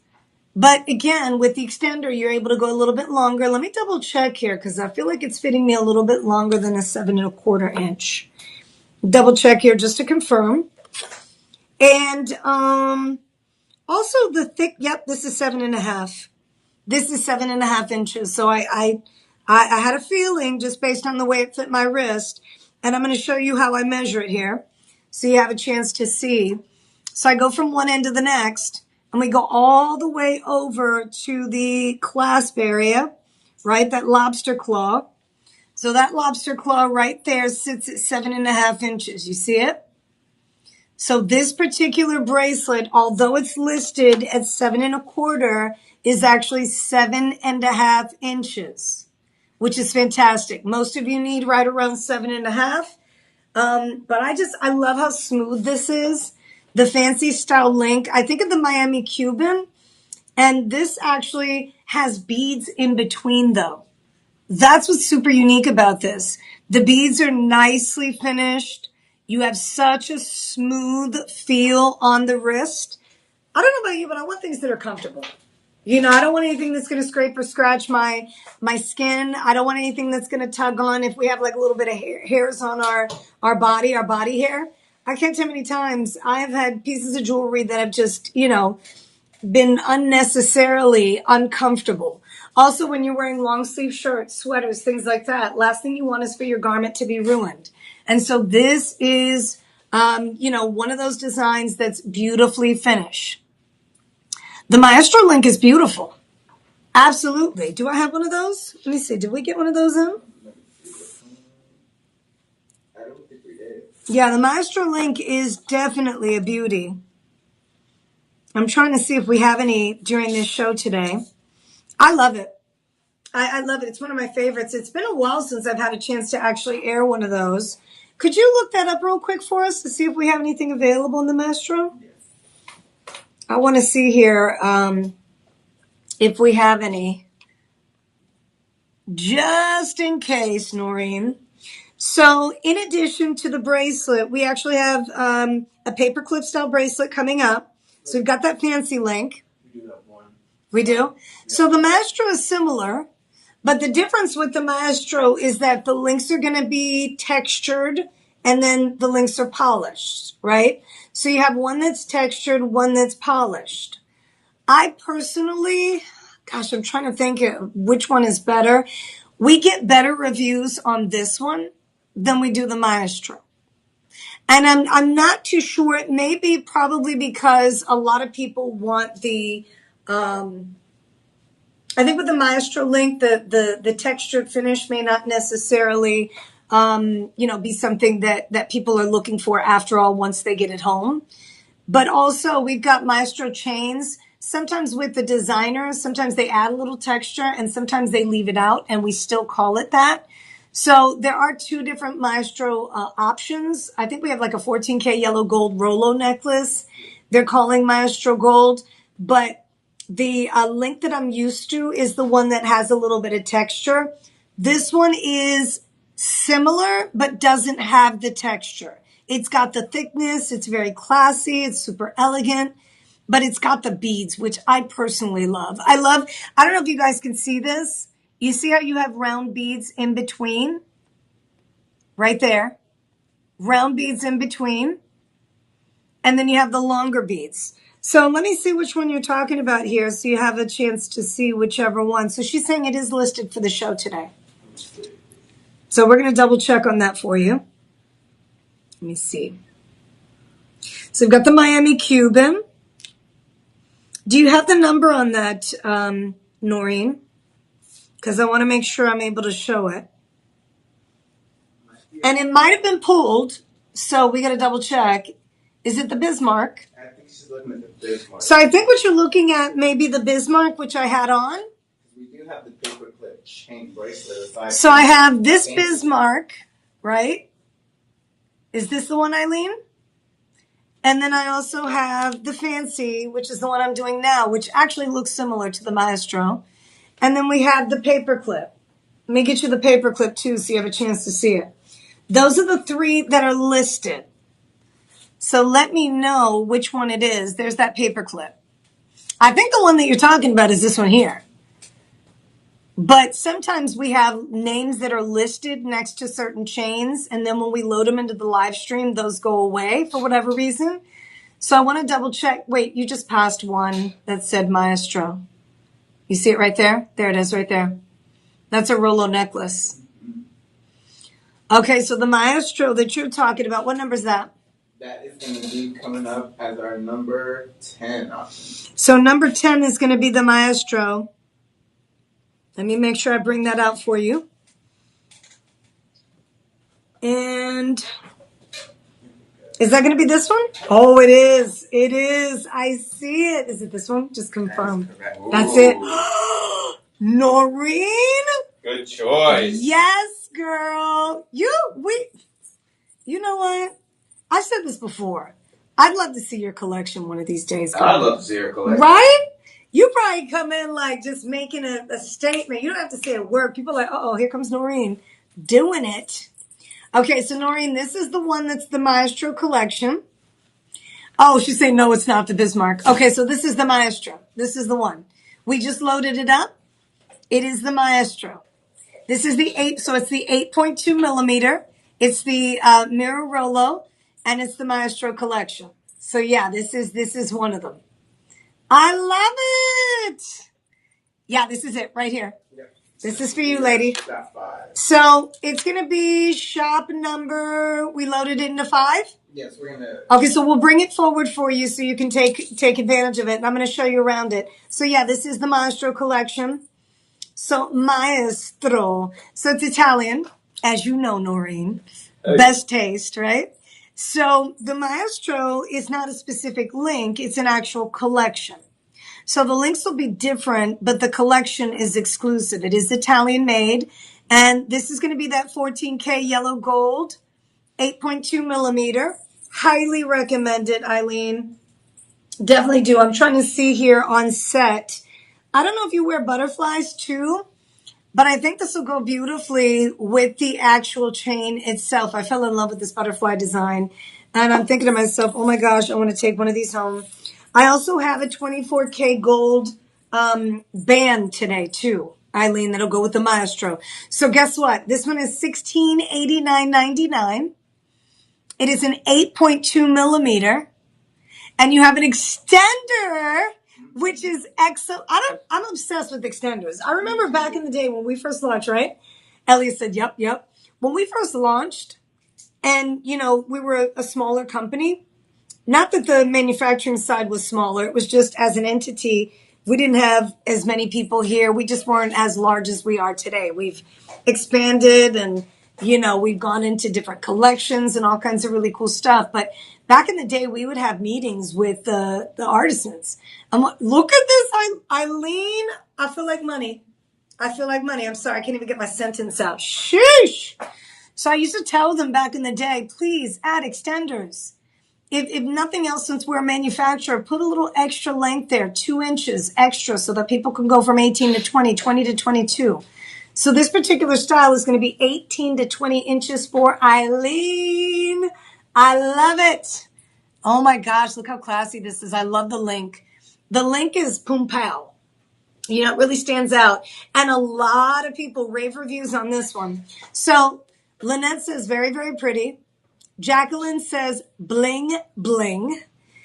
But again, with the extender, you're able to go a little bit longer. Let me double check here because I feel like it's fitting me a little bit longer than a 7.25 inch. Double check here just to confirm. And also the thick, yep, this is 7.5. This is 7.5 inches. So I had a feeling just based on the way it fit my wrist. And I'm going to show you how I measure it here so you have a chance to see. So I go from one end to the next, and we go all the way over to the clasp area, right? That lobster claw. So that lobster claw right there sits at 7.5 inches. You see it? So this particular bracelet, although it's listed at 7.25, is actually 7.5 inches, which is fantastic. Most of you need right around 7.5. But I love how smooth this is. The fancy style link. I think of the Miami Cuban, and this actually has beads in between though. That's what's super unique about this. The beads are nicely finished. You have such a smooth feel on the wrist. I don't know about you, but I want things that are comfortable. I don't want anything that's going to scrape or scratch my skin. I don't want anything that's going to tug on if we have like a little bit of hairs on our body hair. I can't tell how many times I have had pieces of jewelry that have just, been unnecessarily uncomfortable. Also, when you're wearing long sleeve shirts, sweaters, things like that, last thing you want is for your garment to be ruined. And so this is, one of those designs that's beautifully finished. The Maestro link is beautiful. Absolutely. Do I have one of those? Let me see. Did we get one of those in? I don't think we did. Yeah, the Maestro link is definitely a beauty. I'm trying to see if we have any during this show today. I love it. I love it. It's one of my favorites. It's been a while since I've had a chance to actually air one of those. Could you look that up real quick for us to see if we have anything available in the Maestro? Yes. I want to see here if we have any. Just in case, Noreen. So in addition to the bracelet, we actually have a paperclip style bracelet coming up. So we've got that fancy link. We do that one. We do? Yeah. So the Maestro is similar, but the difference with the Maestro is that the links are going to be textured and then the links are polished, right? So you have one that's textured, one that's polished. I personally, gosh, I'm trying to think which one is better. We get better reviews on this one than we do the Maestro. And I'm not too sure. It may be probably because a lot of people want the, I think with the Maestro link, the textured finish may not necessarily, be something that people are looking for after all once they get it home. But also we've got Maestro chains. Sometimes with the designers, sometimes they add a little texture and sometimes they leave it out and we still call it that. So there are two different Maestro options. I think we have like a 14K yellow gold Rolo necklace. They're calling Maestro Gold, but the link that I'm used to is the one that has a little bit of texture. This one is similar, but doesn't have the texture. It's got the thickness. It's very classy. It's super elegant, but it's got the beads, which I personally love. I don't know if you guys can see this. You see how you have round beads in between? Right there. Round beads in between. And then you have the longer beads. So let me see which one you're talking about here so you have a chance to see whichever one. So she's saying it is listed for the show today. So we're going to double check on that for you. Let me see. So we've got the Miami Cuban. Do you have the number on that, Noreen? Because I want to make sure I'm able to show it. And it might have been pulled, so we got to double check. Is it the Bismarck? I think she's looking at the Bismarck. So I think what you're looking at may be the Bismarck, which I had on. We do have the paperclip chain bracelet. So I have this Bismarck, right? Is this the one, Eileen? And then I also have the Fancy, which is the one I'm doing now, which actually looks similar to the Maestro. And then we have the paperclip. Let me get you the paperclip too so you have a chance to see it. Those are the three that are listed. So let me know which one it is. There's that paperclip. I think the one that you're talking about is this one here. But sometimes we have names that are listed next to certain chains, and then when we load them into the live stream, those go away for whatever reason. So I want to double check. Wait, you just passed one that said Maestro. You see it right there? There it is right there. That's a Rolo necklace. Okay, so the Maestro that you're talking about, what number is that? That is going to be coming up as our number 10 option. So number 10 is going to be the Maestro. Let me make sure I bring that out for you. And is that going to be this one? Oh, it is. It is. I see it. Is it this one? Just confirm. That's it. Noreen? Good choice. Yes, girl. You know what? I've said this before. I'd love to see your collection one of these days. Girl. I'd love to see your collection. Right? You probably come in like just making a statement. You don't have to say a word. People are like, uh-oh, here comes Noreen doing it. Okay, so Noreen, this is the one that's the Maestro collection. Oh, she's saying, no, it's not the Bismarck. Okay, so this is the Maestro. This is the one. We just loaded it up. It is the Maestro. This is the 8, so it's the 8.2 millimeter. It's the Mirror Rolo, and it's the Maestro collection. So yeah, this is one of them. I love it. Yeah, this is it right here. Yep. This is for you, lady. So it's going to be shop number, we loaded it into 5? Yes, we're going to. Okay, so we'll bring it forward for you so you can take advantage of it. And I'm going to show you around it. So yeah, this is the Maestro collection. So Maestro. So it's Italian, as you know, Noreen. Okay. Best taste, right? So the Maestro is not a specific link. It's an actual collection. So the links will be different, but the collection is exclusive. It is Italian made. And this is going to be that 14K yellow gold, 8.2 millimeter. Highly recommend it, Eileen. Definitely do. I'm trying to see here on set. I don't know if you wear butterflies too, but I think this will go beautifully with the actual chain itself. I fell in love with this butterfly design. And I'm thinking to myself, oh my gosh, I want to take one of these home. I also have a 24K gold band today too, Eileen, that'll go with the Maestro. So guess what? This one is $1689.99. It is an 8.2 millimeter. And you have an extender, which is excellent. I'm obsessed with extenders. I remember back in the day when we first launched, right? Elliot said, yep. When we first launched, and, you know, we were a smaller company. Not that the manufacturing side was smaller. It was just as an entity, we didn't have as many people here. We just weren't as large as we are today. We've expanded and, you know, we've gone into different collections and all kinds of really cool stuff. But back in the day, we would have meetings with the artisans. I'm like, look at this, Eileen. I feel like money. I'm sorry. I can't even get my sentence out. Sheesh. So I used to tell them back in the day, please add extenders. If nothing else, since we're a manufacturer, put a little extra length there, 2 inches extra so that people can go from 18 to 20, 20 to 22. So this particular style is going to be 18 to 20 inches for Eileen. I love it. Oh my gosh, look how classy this is. I love the link. The link is Poom Pow. You know, it really stands out. And a lot of people rave reviews on this one. So Lynette says, very, very pretty. Jacqueline says, bling, bling.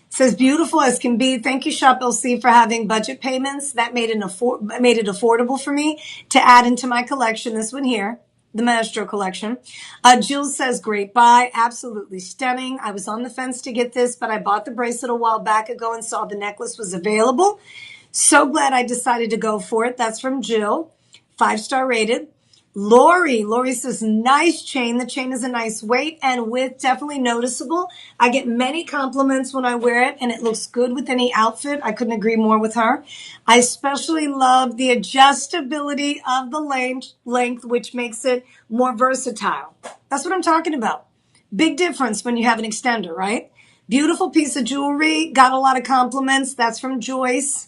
Says, beautiful as can be. Thank you, Shop LC, for having budget payments. That made it affordable for me to add into my collection. This one here, the Maestro collection. Jules says, great buy. Absolutely stunning. I was on the fence to get this, but I bought the bracelet a while back ago and saw the necklace was available. So glad I decided to go for it. That's from Jill. 5-star rated. Lori says, nice chain. The chain is a nice weight and width, definitely noticeable. I get many compliments when I wear it and it looks good with any outfit. I couldn't agree more with her. I especially love the adjustability of the length, which makes it more versatile. That's what I'm talking about. Big difference when you have an extender, right? Beautiful piece of jewelry. Got a lot of compliments. That's from Joyce.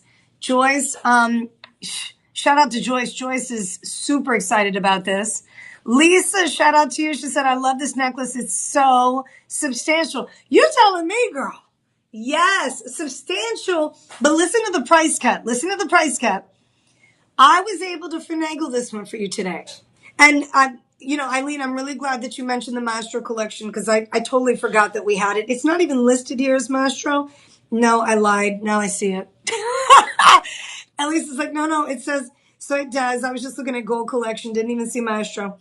Shout out to Joyce. Joyce is super excited about this. Lisa, shout out to you. She said, I love this necklace. It's so substantial. You're telling me, girl. Yes, substantial. But listen to the price cut. Listen to the price cut. I was able to finagle this one for you today. And Eileen, I'm really glad that you mentioned the Maestro collection because I totally forgot that we had it. It's not even listed here as Maestro. No, I lied. Now I see it. At least it's like, no, it says, so it does. I was just looking at gold collection, didn't even see Maestro.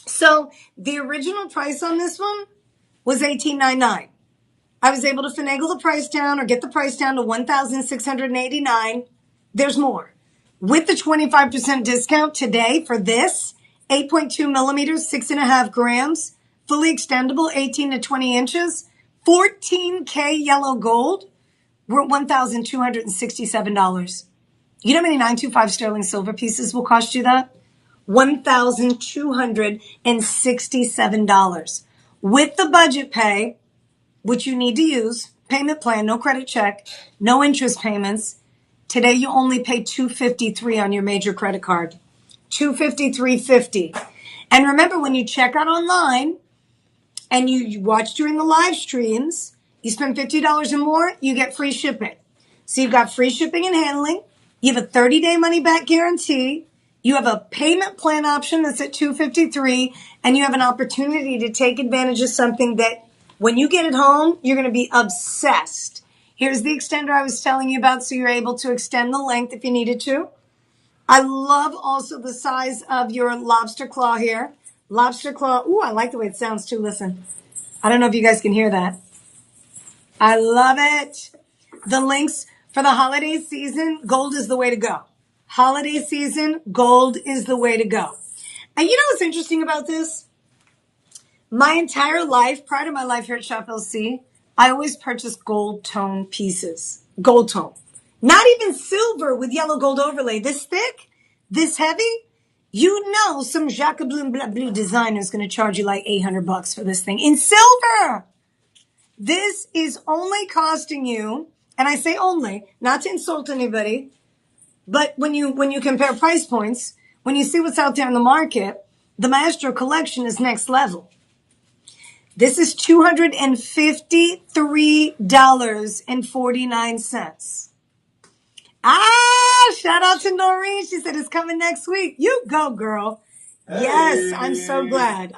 So the original price on this one was $18.99. I was able to finagle the price down or get the price down to $1,689. There's more. With the 25% discount today for this, 8.2 millimeters, 6.5 grams, fully extendable, 18 to 20 inches, 14K yellow gold, we're at $1,267. You know how many 925 sterling silver pieces will cost you that? $1,267. With the budget pay, which you need to use, payment plan, no credit check, no interest payments. Today you only pay $253 on your major credit card. $253.50. And remember, when you check out online and you watch during the live streams, you spend $50 or more, you get free shipping. So you've got free shipping and handling. You have a 30-day money-back guarantee. You have a payment plan option that's at $253, and you have an opportunity to take advantage of something that when you get it home, you're going to be obsessed. Here's the extender I was telling you about, so you're able to extend the length if you needed to. I love also the size of your lobster claw here. Lobster claw. Ooh, I like the way it sounds too. Listen. I don't know if you guys can hear that. I love it. The links for the holiday season, gold is the way to go. Holiday season, gold is the way to go. And you know what's interesting about this? My entire life, prior to my life here at Shop LC, I always purchased gold tone pieces. Gold tone. Not even silver with yellow gold overlay. This thick, this heavy. You know some Jacqueline Bleu designer is going to charge you like $800 for this thing in silver. This is only costing you, and I say only, not to insult anybody, but when you compare price points, when you see what's out there in the market, the Maestro collection is next level. This is $253.49. Shout out to Noreen. She said it's coming next week. You go, girl. Hey. Yes, I'm so glad.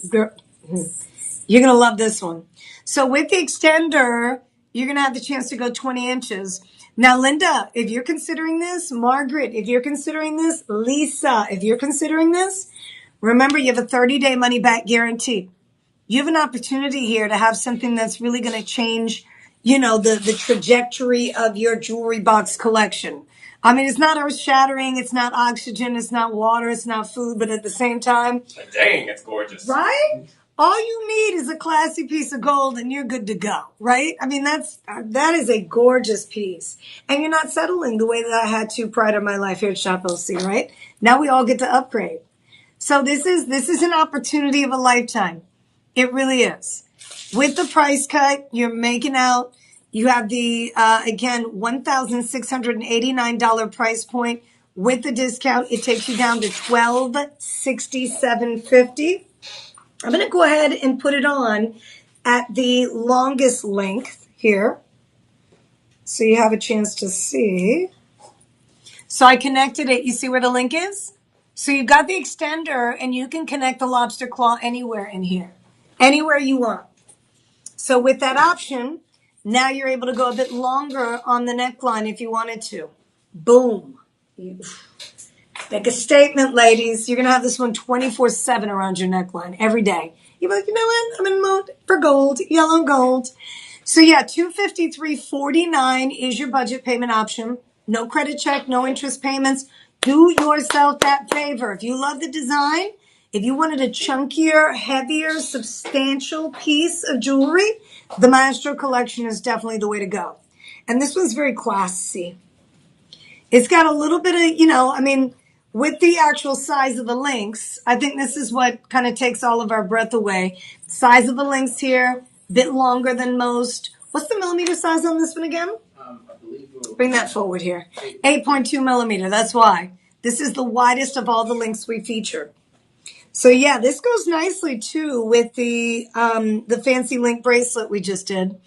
Girl, you're going to love this one. So with the extender, you're going to have the chance to go 20 inches. Now, Linda, if you're considering this, Margaret, if you're considering this, Lisa, if you're considering this, remember you have a 30-day money-back guarantee. You have an opportunity here to have something that's really going to change, the trajectory of your jewelry box collection. I mean, it's not earth-shattering, it's not oxygen, it's not water, it's not food, but at the same time... Dang, it's gorgeous. Right? All you need is a classy piece of gold and you're good to go, right? I mean, that is a gorgeous piece. And you're not settling the way that I had to prior to my life here at Shop LC, right? Now we all get to upgrade. So this is an opportunity of a lifetime. It really is. With the price cut, you're making out. You have the, again, $1,689 price point. With the discount, it takes you down to $1,267.50. I'm going to go ahead and put it on. at the longest length here. So you have a chance to see. So I connected it. You see where the link is? So you've got the extender and you can connect the lobster claw anywhere in here, anywhere you want. So with that option, now you're able to go a bit longer on the neckline if you wanted to. Boom. You make a statement, ladies. You're going to have this one 24/7 around your neckline every day. You're like, you know what? I'm in mode for gold, yellow gold. So yeah, $253.49 is your budget payment option. No credit check, no interest payments. Do yourself that favor. If you love the design, if you wanted a chunkier, heavier, substantial piece of jewelry, the Maestro collection is definitely the way to go. And this one's very classy. It's got a little bit of, with the actual size of the links, I think this is what kind of takes all of our breath away. Size of the links here, bit longer than most. What's the millimeter size on this one again? I believe Bring that forward here. 8.2 millimeter. That's why. This is the widest of all the links we feature. So yeah, this goes nicely too with the fancy link bracelet we just did.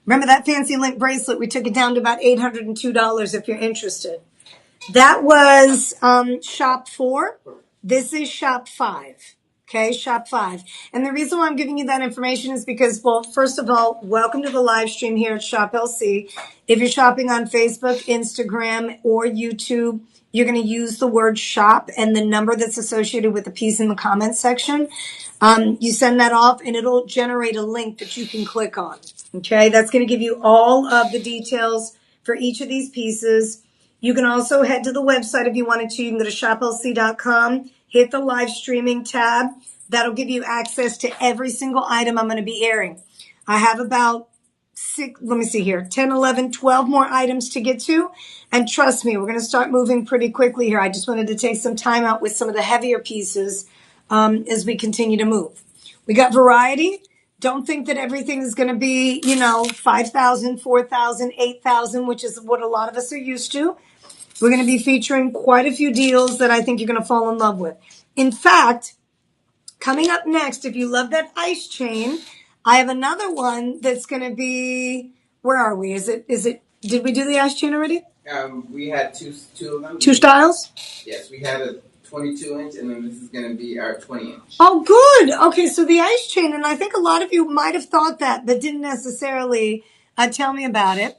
Remember that fancy link bracelet? We took it down to about $802 if you're interested. That was shop 4. This is shop 5. Okay, shop 5. And the reason why I'm giving you that information is because, well, first of all, welcome to the live stream here at Shop LC. If you're shopping on Facebook, Instagram, or YouTube, you're going to use the word shop and the number that's associated with the piece in the comments section. You send that off and it'll generate a link that you can click on. Okay, that's going to give you all of the details for each of these pieces. You can also head to the website if you wanted to. You can go to shoplc.com, hit the live streaming tab. That'll give you access to every single item I'm going to be airing. I have about 10, 11, 12 more items to get to. And trust me, we're going to start moving pretty quickly here. I just wanted to take some time out with some of the heavier pieces as we continue to move. We got variety. Don't think that everything is going to be, 5,000, 4,000, 8,000, which is what a lot of us are used to. We're going to be featuring quite a few deals that I think you're going to fall in love with. In fact, coming up next, if you love that ice chain, I have another one that's going to be, where are we? Did we do the ice chain already? We had two of them. 2 styles? Yes, we had a 22-inch, and then this is going to be our 20-inch. Oh, good. Okay, so the ice chain, and I think a lot of you might have thought that, but didn't necessarily tell me about it.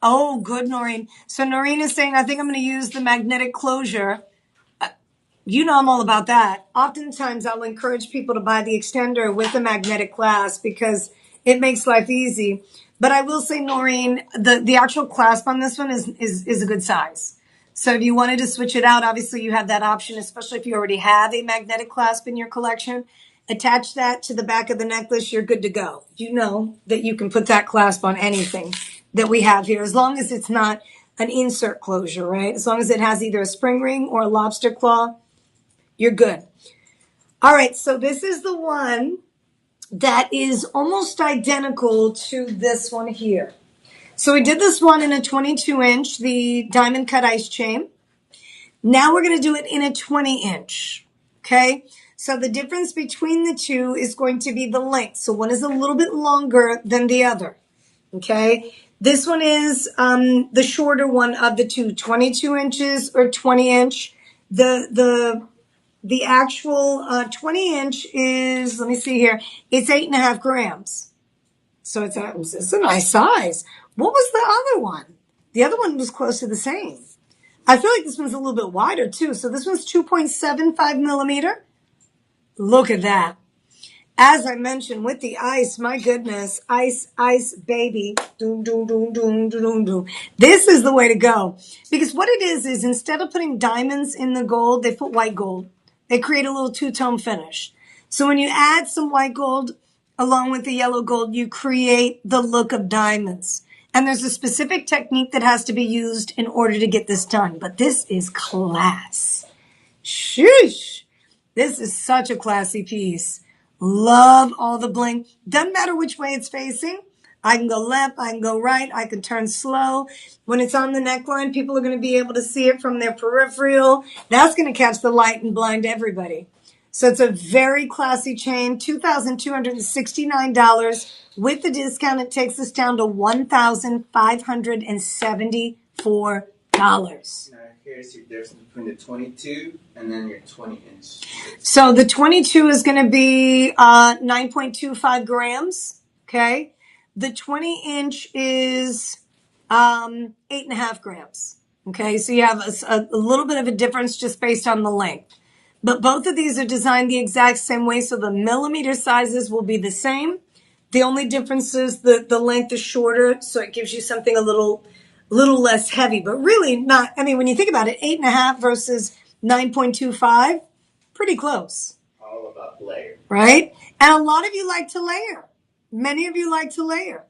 Oh, good, Noreen. So Noreen is saying, I think I'm going to use the magnetic closure. You know I'm all about that. Oftentimes I'll encourage people to buy the extender with the magnetic clasp because it makes life easy. But I will say, Noreen, the actual clasp on this one is a good size. So if you wanted to switch it out, obviously you have that option, especially if you already have a magnetic clasp in your collection. Attach that to the back of the necklace, you're good to go. You know that you can put that clasp on anything that we have here, as long as it's not an insert closure, right? As long as it has either a spring ring or a lobster claw, you're good. All right, so this is the one that is almost identical to this one here. So we did this one in a 22-inch, the diamond cut ice chain. Now we're going to do it in a 20-inch, okay? So the difference between the two is going to be the length. So one is a little bit longer than the other, okay? This one is the shorter one of the two, 22 inches or 20-inch. The actual 20-inch is, let me see here, it's 8.5 grams. So it's a nice size. What was the other one? The other one was close to the same. I feel like this one's a little bit wider too. So this one's 2.75 millimeter. Look at that. As I mentioned with the ice, my goodness, ice, baby. Doom, doom, doom, doom, doom, doom. This is the way to go. Because what it is instead of putting diamonds in the gold, they put white gold. They create a little two-tone finish. So when you add some white gold along with the yellow gold, you create the look of diamonds. And there's a specific technique that has to be used in order to get this done. But this is class. Sheesh. This is such a classy piece. Love all the bling. Doesn't matter which way it's facing. I can go left, I can go right, I can turn slow. When it's on the neckline, people are going to be able to see it from their peripheral. That's going to catch the light and blind everybody. So it's a very classy chain, $2,269. With the discount, it takes us down to $1,574. Now here's your difference between the 22 and then your 20-inch. So the 22 is going to be 9.25 grams. Okay. The 20-inch is 8.5 grams. Okay. So you have a little bit of a difference just based on the length. But both of these are designed the exact same way. So the millimeter sizes will be the same. The only difference is the length is shorter. So it gives you something a little less heavy, but really not. I mean, when you think about it, 8.5 versus 9.25, pretty close. All about layer. Right? And a lot of you like to layer. Many of you like to layer.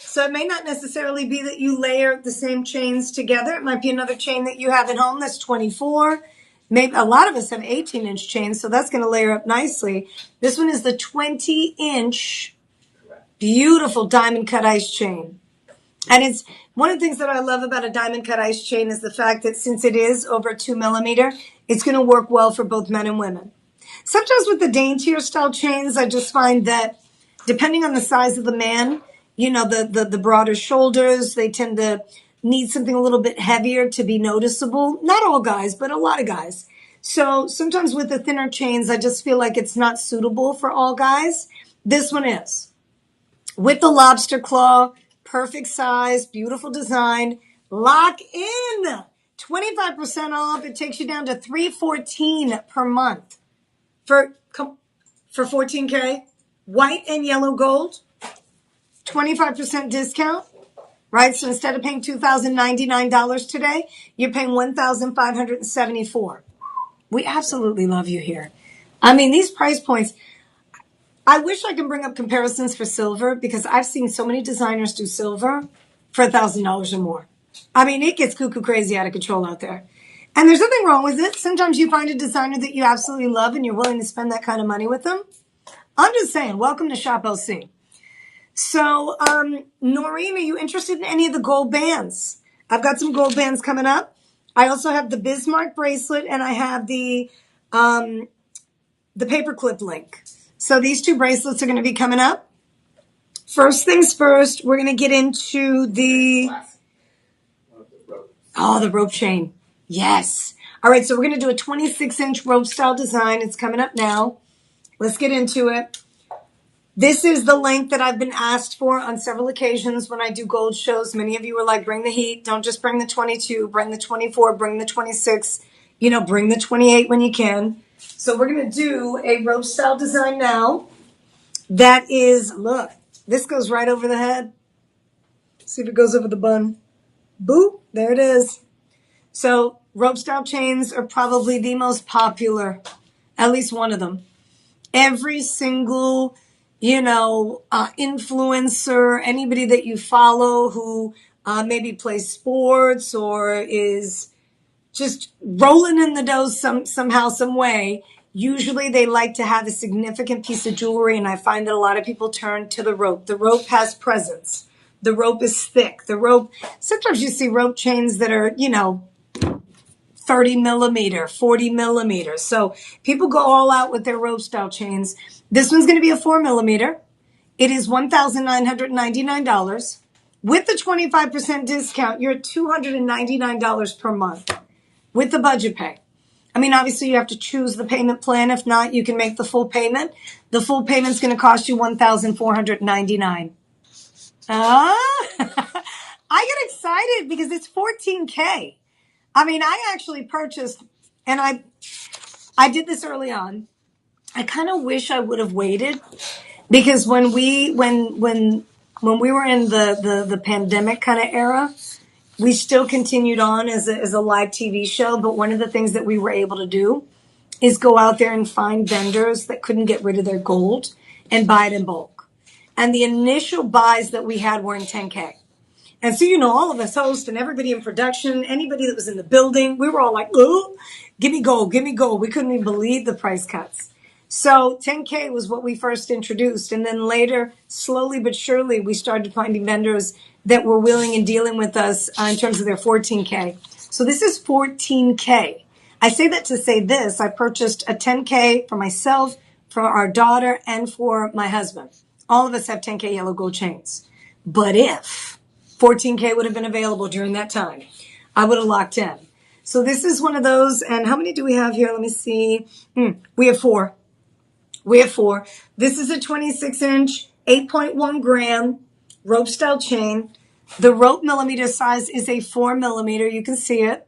So it may not necessarily be that you layer the same chains together. It might be another chain that you have at home that's 24. Maybe a lot of us have 18-inch chains, so that's going to layer up nicely. This one is the 20-inch beautiful diamond cut ice chain. And it's one of the things that I love about a diamond cut ice chain is the fact that since it is over 2 millimeter, it's going to work well for both men and women. Sometimes with the daintier style chains, I just find that depending on the size of the man, you know, the broader shoulders, they tend to need something a little bit heavier to be noticeable. Not all guys, but a lot of guys. So sometimes with the thinner chains, I just feel like it's not suitable for all guys. This one is. With the lobster claw, perfect size, beautiful design. Lock in 25% off. It takes you down to $314 per month for 14K. White and yellow gold, 25% discount, right? So instead of paying $2,099 today, you're paying $1,574. We absolutely love you here. I mean, these price points, I wish I could bring up comparisons for silver because I've seen so many designers do silver for $1,000 or more. I mean, it gets cuckoo crazy out of control out there. And there's nothing wrong with it. Sometimes you find a designer that you absolutely love and you're willing to spend that kind of money with them. I'm just saying, welcome to Shop LC. So, Noreen, are you interested in any of the gold bands? I've got some gold bands coming up. I also have the Bismarck bracelet and I have the paperclip link. So these two bracelets are going to be coming up. First things first, we're going to get into the rope chain. Yes. All right, so we're going to do a 26-inch rope style design. It's coming up now. Let's get into it. This is the length that I've been asked for on several occasions when I do gold shows. Many of you are like, bring the heat. Don't just bring the 22, bring the 24, bring the 26, bring the 28 when you can. So we're going to do a rope style design now. That is, look, this goes right over the head. See if it goes over the bun. Boop, there it is. So rope style chains are probably the most popular, at least one of them. Every single, influencer, anybody that you follow who maybe plays sports or is just rolling in the dough somehow, some way, usually they like to have a significant piece of jewelry, and I find that a lot of people turn to the rope. The rope has presence. The rope is thick. The rope, sometimes you see rope chains that are, 30 millimeter, 40 millimeters. So people go all out with their rope style chains. This one's going to be a 4 millimeter. It is $1,999. With the 25% discount, you're at $299 per month with the budget pay. I mean, obviously you have to choose the payment plan. If not, you can make the full payment. The full payment's going to cost you $1,499. I get excited because it's 14K. I mean, I actually purchased, and I did this early on. I kind of wish I would have waited because when we were in the pandemic kind of era, we still continued on as a live TV show. But one of the things that we were able to do is go out there and find vendors that couldn't get rid of their gold and buy it in bulk. And the initial buys that we had were in 10K. And so, all of us hosts and everybody in production, anybody that was in the building, we were all like, oh, give me gold, give me gold. We couldn't even believe the price cuts. So 10K was what we first introduced. And then later, slowly but surely, we started finding vendors that were willing and dealing with us in terms of their 14K. So this is 14K. I say that to say this. I purchased a 10K for myself, for our daughter, and for my husband. All of us have 10K yellow gold chains. But if 14K would have been available during that time, I would have locked in. So this is one of those. And how many do we have here? Let me see. We have 4. We have 4. This is a 26-inch, 8.1 gram rope style chain. The rope millimeter size is a 4 millimeter. You can see it,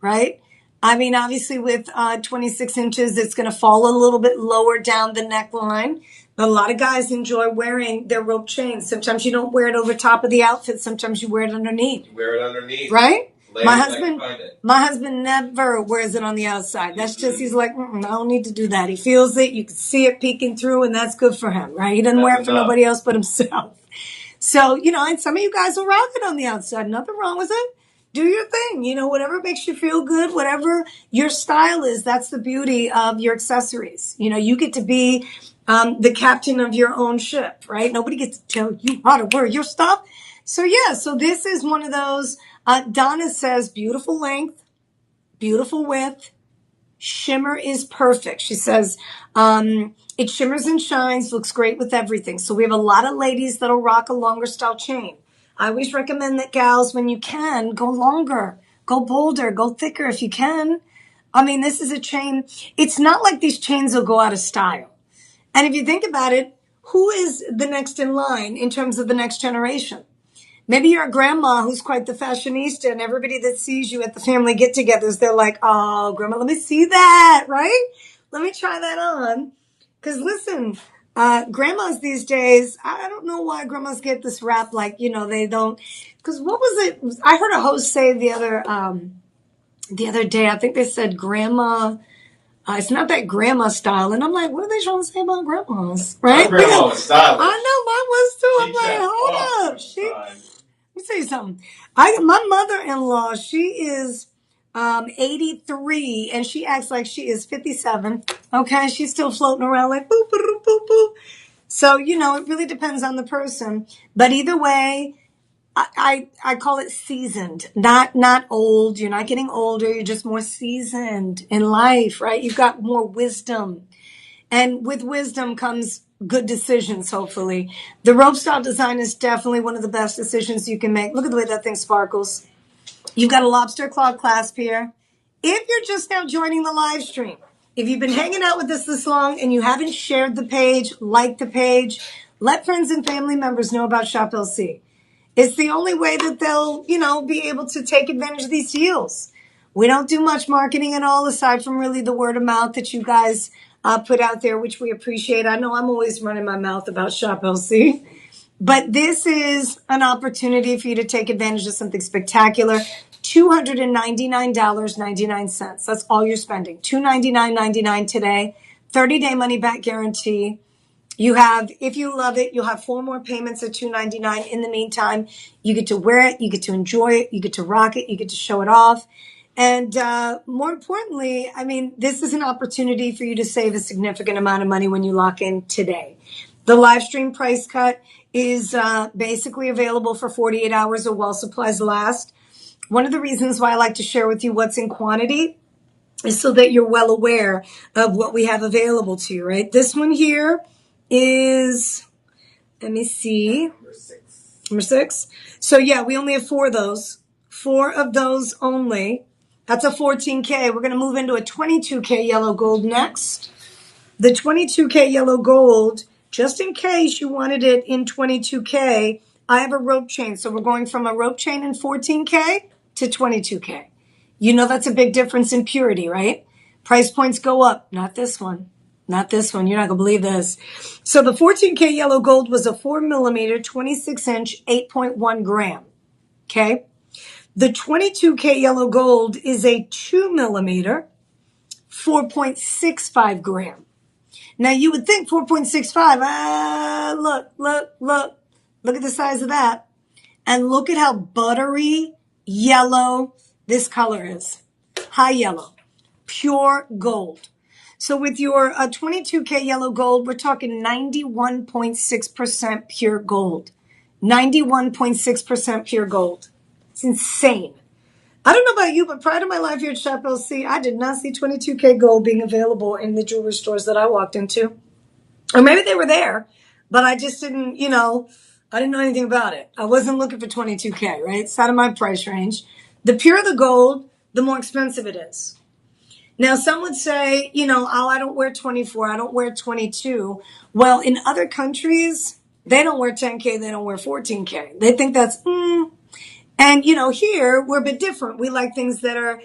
right? I mean, obviously with 26 inches, it's going to fall a little bit lower down the neckline. A lot of guys enjoy wearing their rope chains. Sometimes you don't wear it over top of the outfit. Sometimes you wear it underneath. You wear it underneath. Right? Ladies My husband never wears it on the outside. That's just, he's like, I don't need to do that. He feels it. You can see it peeking through, and that's good for him, right? He doesn't wear it for nobody else but himself. So, and some of you guys will rock it on the outside. Nothing wrong with it. Do your thing. Whatever makes you feel good, whatever your style is, that's the beauty of your accessories. You get to be the captain of your own ship, right? Nobody gets to tell you how to wear your stuff. So, so this is one of those. Donna says, beautiful length, beautiful width. Shimmer is perfect. She says, it shimmers and shines, looks great with everything. So we have a lot of ladies that'll rock a longer style chain. I always recommend that gals, when you can, go longer, go bolder, go thicker if you can. I mean, this is a chain. It's not like these chains will go out of style. And if you think about it, who is the next in line in terms of the next generation? Maybe you're a grandma who's quite the fashionista, and everybody that sees you at the family get-togethers, they're like, oh, grandma, let me see that, right? Let me try that on. Because listen, grandmas these days, I don't know why grandmas get this rap like, they don't. Because what was it? I heard a host say the other day, I think they said grandma, it's not that grandma style. And I'm like, what are they trying to say about grandmas, right? My grandma was stylish. I know, mine was too. I'm like, hold up. Let me tell you something. My mother-in-law, she is 83, and she acts like she is 57. Okay, she's still floating around like boop, boop, boop, boop. So it really depends on the person. But either way, I call it seasoned, not old. You're not getting older. You're just more seasoned in life, right? You've got more wisdom. And with wisdom comes good decisions, hopefully. The rope style design is definitely one of the best decisions you can make. Look at the way that thing sparkles. You've got a lobster claw clasp here. If you're just now joining the live stream, if you've been hanging out with us this long and you haven't shared the page, liked the page, let friends and family members know about Shop LC. It's the only way that they'll, be able to take advantage of these deals. We don't do much marketing at all aside from really the word of mouth that you guys put out there, which we appreciate. I know I'm always running my mouth about Shop LC, but this is an opportunity for you to take advantage of something spectacular. $299.99. That's all you're spending. $299.99 today. 30-day money back guarantee. You have, if you love it, you'll have 4 more payments at $299. In the meantime, you get to wear it, you get to enjoy it, you get to rock it, you get to show it off. And more importantly, I mean, this is an opportunity for you to save a significant amount of money when you lock in today. The live stream price cut is basically available for 48 hours or while supplies last. One of the reasons why I like to share with you what's in quantity is so that you're well aware of what we have available to you, right? This one here is, let me see, number 6. So yeah, we only have 4 of those. 4 of those only. That's a 14K. We're going to move into a 22K yellow gold next. The 22K yellow gold, just in case you wanted it in 22K, I have a rope chain. So we're going from a rope chain in 14K to 22K. That's a big difference in purity, right? Price points go up. Not this one. Not this one. You're not going to believe this. So the 14K yellow gold was a 4 millimeter, 26 inch, 8.1 gram. Okay. The 22K yellow gold is a 2 millimeter, 4.65 gram. Now you would think 4.65. Look at the size of that. And look at how buttery yellow this color is. High yellow, pure gold. So with your 22K yellow gold, we're talking 91.6% pure gold. 91.6% pure gold. It's insane. I don't know about you, but prior to my life here at Shop LC, I did not see 22K gold being available in the jewelry stores that I walked into. Or maybe they were there, but I just didn't, I didn't know anything about it. I wasn't looking for 22K, right? It's out of my price range. The purer the gold, the more expensive it is. Now, some would say, oh, I don't wear 24, I don't wear 22. Well, in other countries, they don't wear 10K, they don't wear 14K. They think that's, And, here we're a bit different. We like things that are,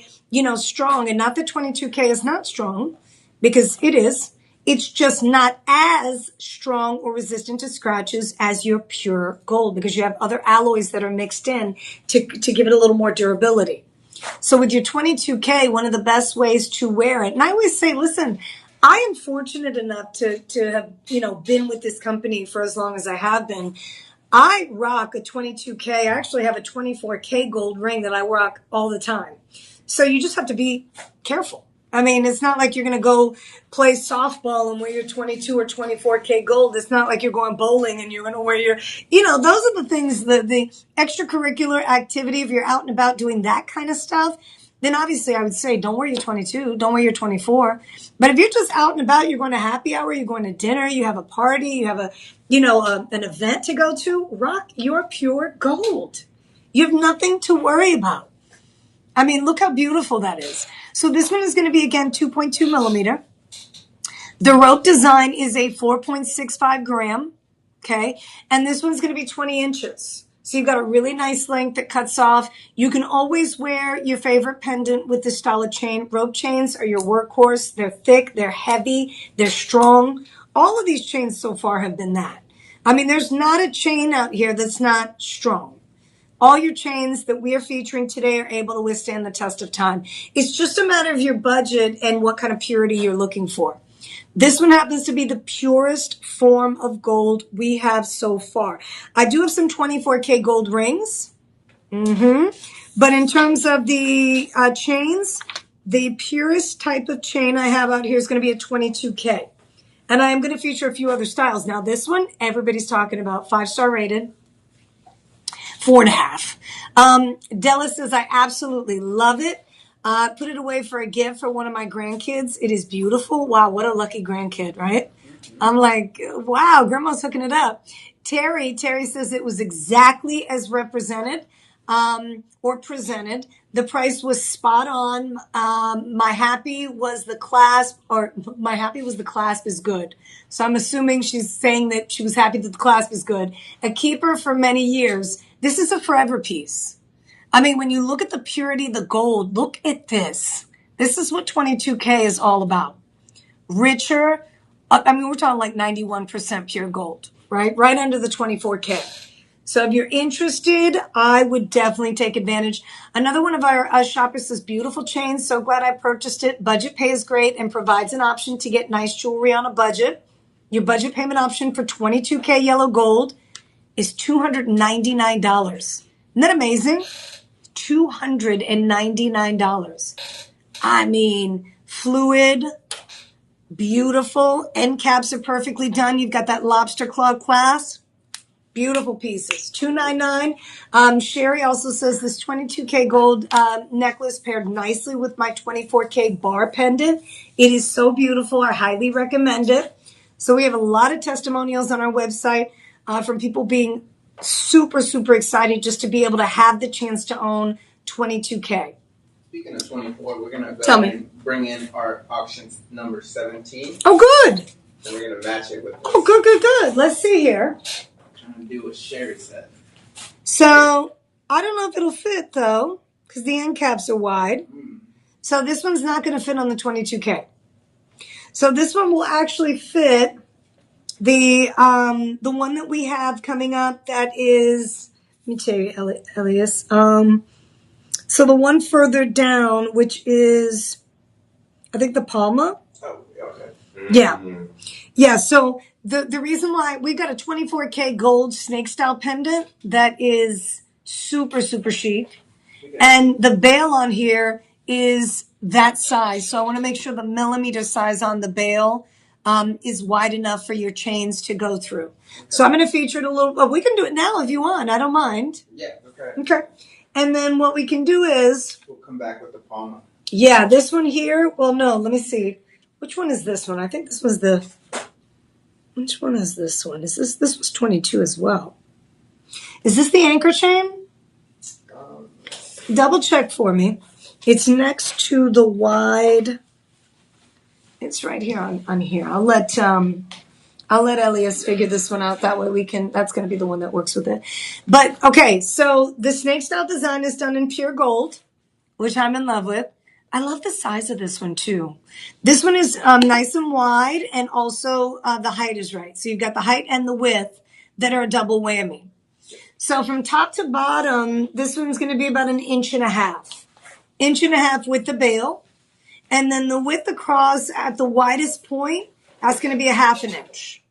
strong. And not that 22K is not strong, because it is. It's just not as strong or resistant to scratches as your pure gold, because you have other alloys that are mixed in to give it a little more durability. So with your 22K, one of the best ways to wear it, and I always say, listen, I am fortunate enough to have, been with this company for as long as I have been. I rock a 22K. I actually have a 24K gold ring that I rock all the time. So you just have to be careful. I mean, it's not like you're going to go play softball and wear your 22 or 24K gold. It's not like you're going bowling and you're going to wear your, those are the things, the extracurricular activity. If you're out and about doing that kind of stuff, then obviously I would say don't wear your 22, don't wear your 24. But if you're just out and about, you're going to happy hour, you're going to dinner, you have a party, you have an event to go to, rock your pure gold. You have nothing to worry about. I mean, look how beautiful that is. So this one is going to be, again, 2.2 millimeter. The rope design is a 4.65 gram, okay? And this one's going to be 20 inches. So you've got a really nice length that cuts off. You can always wear your favorite pendant with this style of chain. Rope chains are your workhorse. They're thick, they're heavy, they're strong. All of these chains so far have been that. I mean, there's not a chain out here that's not strong. All your chains that we are featuring today are able to withstand the test of time. It's just a matter of your budget and what kind of purity you're looking for. This one happens to be the purest form of gold we have so far. I do have some 24K gold rings. But in terms of the chains, the purest type of chain I have out here is going to be a 22K. And I am going to feature a few other styles. Now, this one, everybody's talking about, 5-star rated. 4.5. Della says, I absolutely love it. Put it away for a gift for one of my grandkids. It is beautiful. Wow, what a lucky grandkid, right? I'm like, wow, grandma's hooking it up. Terry says it was exactly as represented or presented. The price was spot on. My happy was the clasp is good. So I'm assuming she's saying that she was happy that the clasp is good. A keeper for many years. This is a forever piece. I mean, when you look at the purity, the gold, look at this. This is what 22K is all about. Richer. I mean, we're talking like 91% pure gold, right? Right under the 24K. So if you're interested, I would definitely take advantage. Another one of our shoppers says, beautiful chain. So glad I purchased it. Budget pay is great and provides an option to get nice jewelry on a budget. Your budget payment option for 22K yellow gold is $299. Isn't that amazing? $299. I mean, fluid, beautiful. End caps are perfectly done. You've got that lobster claw clasp. Beautiful pieces. $299. Sherry also says this 22K gold necklace paired nicely with my 24K bar pendant. It is so beautiful. I highly recommend it. So we have a lot of testimonials on our website from people being super, super excited just to be able to have the chance to own 22K. Speaking of 24, we're going to Tell me. Bring in our auction number 17. Oh, good. And we're going to match it with this. Oh, good. Let's see here. I'm trying to do a Sherry set. So I don't know if it'll fit, though, because the end caps are wide. So this one's not going to fit on the 22K. So this one will actually fit the one that we have coming up that is, let me tell you, Elias. So the one further down, which is, I think the Palma. Oh, okay. Yeah. So the reason why we've got a 24K gold snake style pendant that is super, super chic. And the bail on here is that size. So I want to make sure the millimeter size on the bail is wide enough for your chains to go through. So I'm going to feature it a little. Well, we can do it now if you want. I don't mind. Yeah, okay. Okay. And then what we can do is... We'll come back with the Palma. Yeah, this one here. Well, no, let me see. Which one is this one? I think this was the... Which one is this one? Is this was 22 as well. Is this the anchor chain? Double check for me. It's next to the wide. It's right here on here. I'll let Elias figure this one out. That way we can, that's going to be the one that works with it. But okay, so the snake style design is done in pure gold, which I'm in love with. I love the size of this one too. This one is nice and wide, and also the height is right. So you've got the height and the width that are a double whammy. So from top to bottom, this one's going to be about 1.5 inches. 1.5 inches with the bail. And then the width across at the widest point, that's going to be 0.5 inch.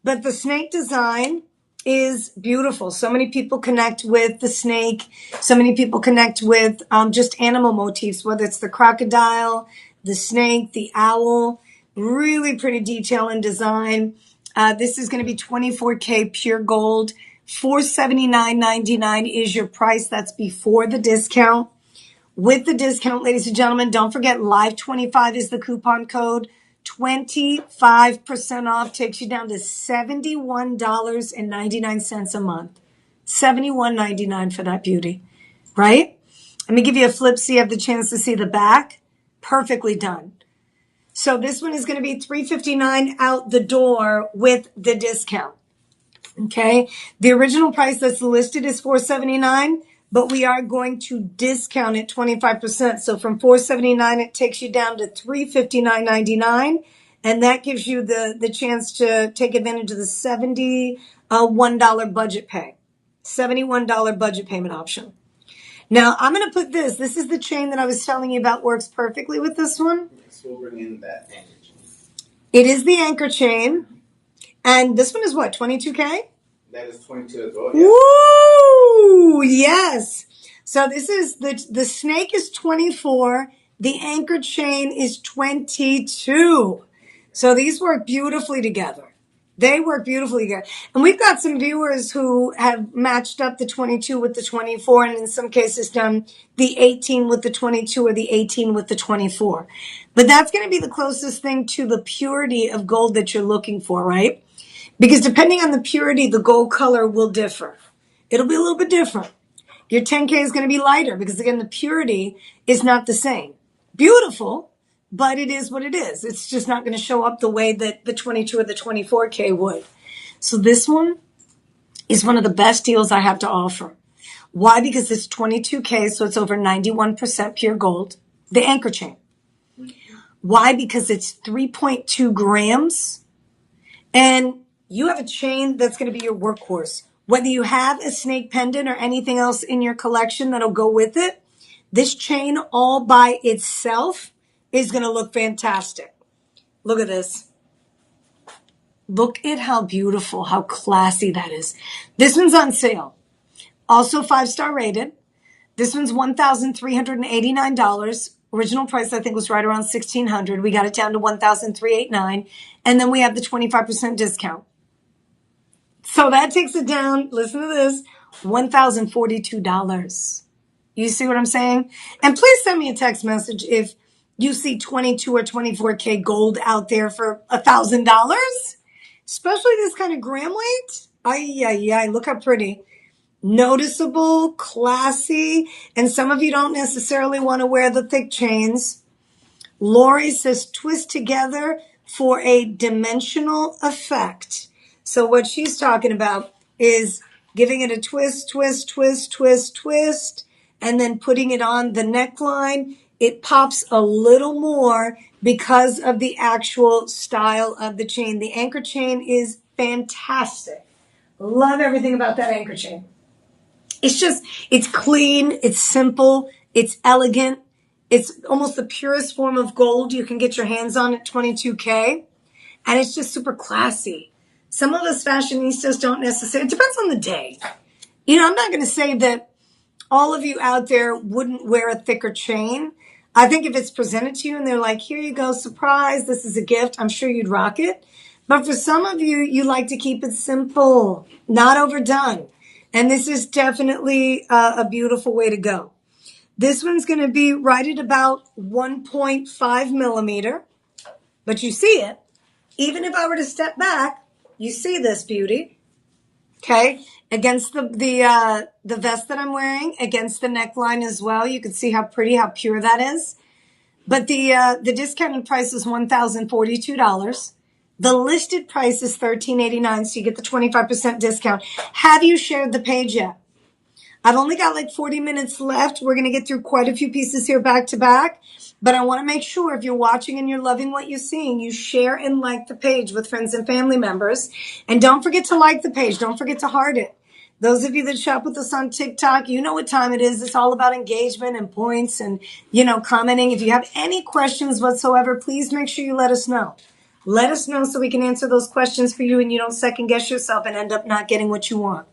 But the snake design is beautiful. So many people connect with the snake. So many people connect with just animal motifs, whether it's the crocodile, the snake, the owl. Really pretty detail and design. This is going to be 24K pure gold. $479.99 is your price. That's before the discount. With the discount, ladies and gentlemen, don't forget Live25 is the coupon code. 25% off takes you down to $71.99 a month. $71.99 for that beauty, right? Let me give you a flip so you have the chance to see the back. Perfectly done. So this one is going to be $359 out the door with the discount. Okay, the original price that's listed is $479, but we are going to discount it 25%. So from $479, it takes you down to $359.99, and that gives you the chance to take advantage of the $71 budget pay, $71 budget payment option. Now I'm going to put this. This is the chain that I was telling you about. Works perfectly with this one. Yes, we'll bring in that anchor chain. It is the anchor chain. And this one is what, 22K? That is 22 as well. Yeah. Woo! Yes. So this is the snake is 24. The anchor chain is 22. So these work beautifully together. They work beautifully together. And we've got some viewers who have matched up the 22 with the 24, and in some cases done the 18 with the 22 or the 18 with the 24. But that's going to be the closest thing to the purity of gold that you're looking for, right? Because depending on the purity, the gold color will differ. It'll be a little bit different. Your 10K is going to be lighter because, again, the purity is not the same. Beautiful, but it is what it is. It's just not going to show up the way that the 22 or the 24K would. So this one is one of the best deals I have to offer. Why? Because it's 22K, so it's over 91% pure gold. The anchor chain. Why? Because it's 3.2 grams. And you have a chain that's going to be your workhorse. Whether you have a snake pendant or anything else in your collection that'll go with it, this chain all by itself is going to look fantastic. Look at this. Look at how beautiful, how classy that is. This one's on sale. Also 5-star rated. This one's $1,389. Original price, I think, was right around $1,600. We got it down to $1,389. And then we have the 25% discount. So that takes it down, listen to this, $1,042. You see what I'm saying? And please send me a text message if you see 22 or 24K gold out there for $1,000. Especially this kind of gram weight. Ay, look how pretty. Noticeable, classy, and some of you don't necessarily want to wear the thick chains. Lori says twist together for a dimensional effect. So what she's talking about is giving it a twist, twist, twist, twist, twist, and then putting it on the neckline. It pops a little more because of the actual style of the chain. The anchor chain is fantastic. Love everything about that anchor chain. It's clean, it's simple, it's elegant. It's almost the purest form of gold you can get your hands on at 22K. And it's just super classy. Some of us fashionistas don't necessarily, it depends on the day. You know, I'm not going to say that all of you out there wouldn't wear a thicker chain. I think if it's presented to you and they're like, here you go, surprise, this is a gift, I'm sure you'd rock it. But for some of you, you like to keep it simple, not overdone. And this is definitely a beautiful way to go. This one's going to be right at about 1.5 millimeter, but you see it. Even if I were to step back, you see this beauty, okay? Against the vest that I'm wearing, against the neckline as well. You can see how pretty, how pure that is. But the discounted price is $1,042. The listed price is $1,389, so you get the 25% discount. Have you shared the page yet? I've only got like 40 minutes left. We're going to get through quite a few pieces here back to back. But I want to make sure if you're watching and you're loving what you're seeing, you share and like the page with friends and family members. And don't forget to like the page. Don't forget to heart it. Those of you that shop with us on TikTok, you know what time it is. It's all about engagement and points and, commenting. If you have any questions whatsoever, please make sure you let us know. Let us know so we can answer those questions for you and you don't second guess yourself and end up not getting what you want.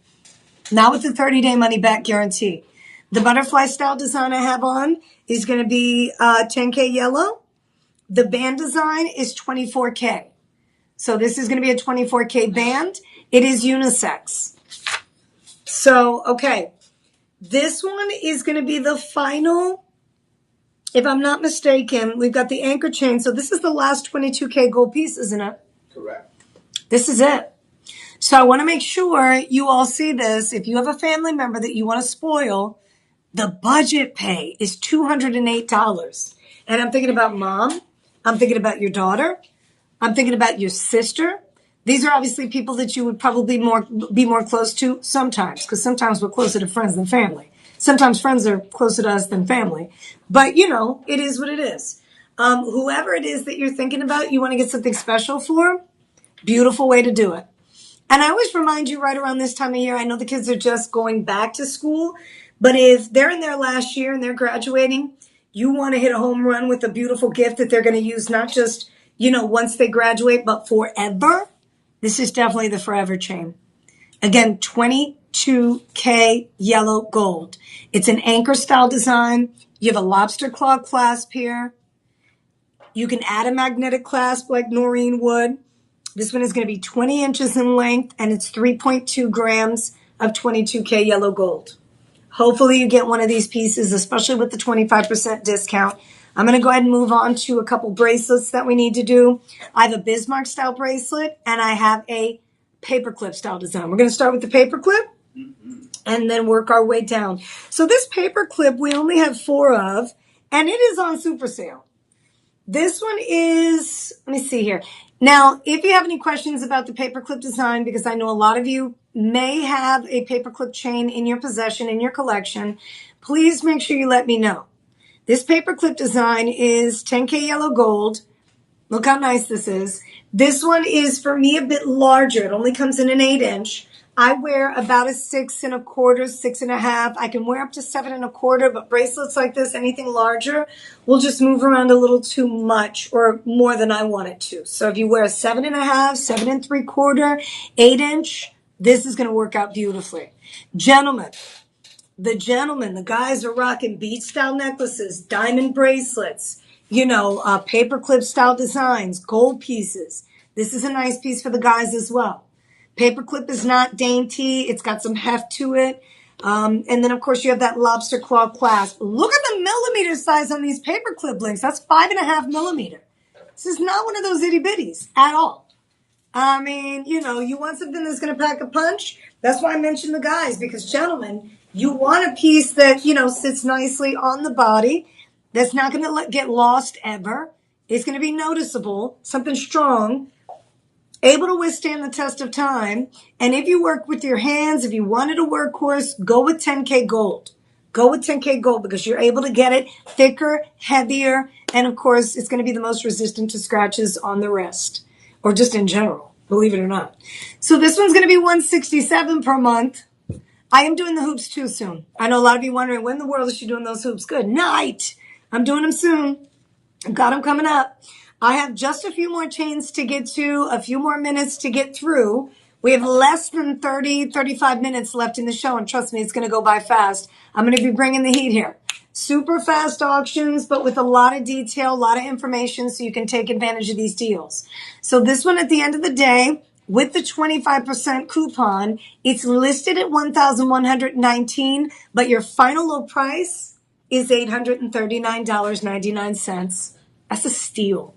Not with the 30-day money-back guarantee. The butterfly style design I have on is going to be 10K yellow. The band design is 24K. So this is going to be a 24K band. It is unisex. So, okay. This one is going to be the final, if I'm not mistaken. We've got the anchor chain. So this is the last 22K gold piece, isn't it? Correct. This is it. So I want to make sure you all see this. If you have a family member that you want to spoil, the budget pay is $208. And I'm thinking about mom. I'm thinking about your daughter. I'm thinking about your sister. These are obviously people that you would probably be more close to sometimes, because sometimes we're closer to friends than family. Sometimes friends are closer to us than family. But, it is what it is. Whoever it is that you're thinking about, you want to get something special for, beautiful way to do it. And I always remind you right around this time of year, I know the kids are just going back to school, but if they're in their last year and they're graduating, you want to hit a home run with a beautiful gift that they're going to use not just, once they graduate, but forever. This is definitely the forever chain. Again, 22K yellow gold. It's an anchor style design. You have a lobster claw clasp here. You can add a magnetic clasp like Noreen would. This one is going to be 20 inches in length, and it's 3.2 grams of 22K yellow gold. Hopefully you get one of these pieces, especially with the 25% discount. I'm going to go ahead and move on to a couple bracelets that we need to do. I have a Bismarck style bracelet, and I have a paperclip style design. We're going to start with the paperclip and then work our way down. So this paperclip we only have 4 of, and it is on super sale. This one is, let me see here. Now, if you have any questions about the paperclip design, because I know a lot of you may have a paperclip chain in your possession, in your collection, please make sure you let me know. This paperclip design is 10K yellow gold. Look how nice this is. This one is, for me, a bit larger. It only comes in an 8-inch. I wear about a 6 1/4, 6.5. I can wear up to 7 1/4, but bracelets like this, anything larger, will just move around a little too much or more than I want it to. So if you wear a 7.5, 7 3/4, 8-inch, this is going to work out beautifully. Gentlemen, the guys are rocking bead style necklaces, diamond bracelets, paperclip style designs, gold pieces. This is a nice piece for the guys as well. Paperclip is not dainty. It's got some heft to it. And then, of course, you have that lobster claw clasp. Look at the millimeter size on these paperclip links. That's 5.5 millimeter. This is not one of those itty bitties at all. I mean, you want something that's going to pack a punch. That's why I mentioned the guys, because gentlemen, you want a piece that, sits nicely on the body, that's not going to get lost ever. It's going to be noticeable, something strong, able to withstand the test of time. And if you work with your hands, if you wanted a workhorse, go with 10K gold. Go with 10K gold because you're able to get it thicker, heavier, and of course, it's going to be the most resistant to scratches on the wrist, or just in general, believe it or not. So this one's going to be $167 per month. I am doing the hoops too soon. I know a lot of you wondering, when in the world is she doing those hoops? Good night. I'm doing them soon. I've got them coming up. I have just a few more chains to get to, a few more minutes to get through. We have less than 30, 35 minutes left in the show, and trust me, it's going to go by fast. I'm going to be bringing the heat here. Super fast auctions, but with a lot of detail, a lot of information, so you can take advantage of these deals. So this one, at the end of the day, with the 25% coupon. It's listed at $1,119, but your final low price is $839.99. That's a steal.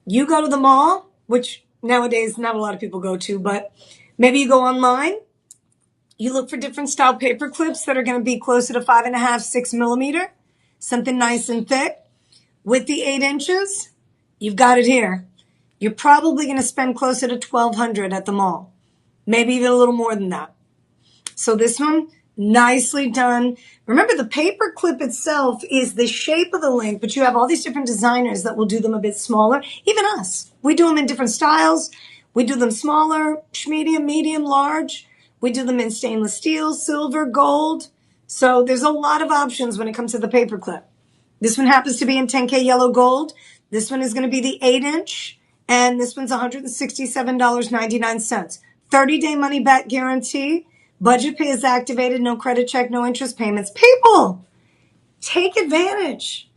You go to the mall, which nowadays not a lot of people go to, but maybe you go online. You look for different style paper clips that are going to be closer to 5.5, 6 millimeter, something nice and thick. With the 8 inches, you've got it here. You're probably going to spend closer to $1,200 at the mall, maybe even a little more than that. So this one, nicely done. Remember, the paper clip itself is the shape of the link, but you have all these different designers that will do them a bit smaller. Even us, we do them in different styles. We do them smaller, medium, large. We do them in stainless steel, silver, gold. So there's a lot of options when it comes to the paper clip. This one happens to be in 10K yellow gold. This one is going to be the 8 inch. And this one's $167.99. 30-day money back guarantee. Budget pay is activated. No credit check, no interest payments. People, take advantage.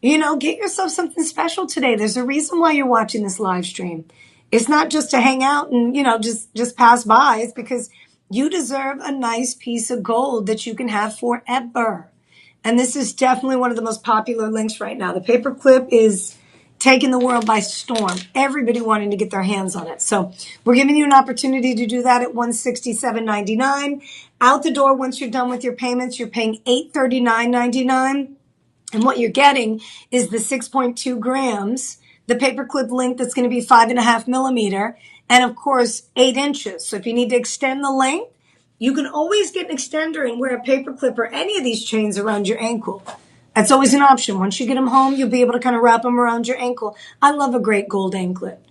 Get yourself something special today. There's a reason why you're watching this live stream. It's not just to hang out and, just pass by. It's because you deserve a nice piece of gold that you can have forever. And this is definitely one of the most popular links right now. The paperclip is taking the world by storm. Everybody wanting to get their hands on it. So we're giving you an opportunity to do that at $167.99. Out the door, once you're done with your payments, you're paying $839.99. And what you're getting is the 6.2 grams, the paperclip length that's going to be 5.5 millimeter, and of course 8 inches. So if you need to extend the length, you can always get an extender and wear a paperclip or any of these chains around your ankle. That's always an option. Once you get them home, you'll be able to kind of wrap them around your ankle. I love a great gold anklet.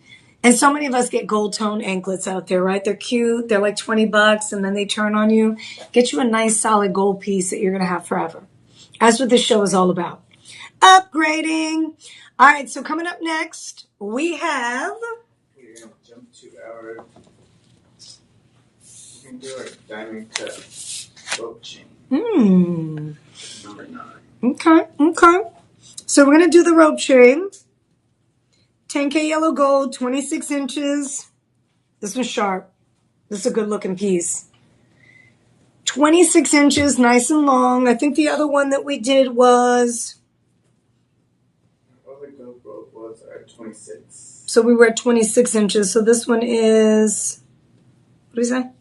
And so many of us get gold tone anklets out there, right? They're cute. They're like $20 and then they turn on you. Get you a nice solid gold piece that you're going to have forever. That's what this show is all about. Upgrading. All right, so coming up next, we have... We're going to jump to our... We can do our diamond cut rope chain. Number 9. Okay. So we're going to do the rope chain. 10K yellow gold, 26 inches. This one's sharp. This is a good looking piece. 26 inches, nice and long. I think the other one that we did was... Other gold rope was at 26. So we were at 26 inches. So this one is... What is that?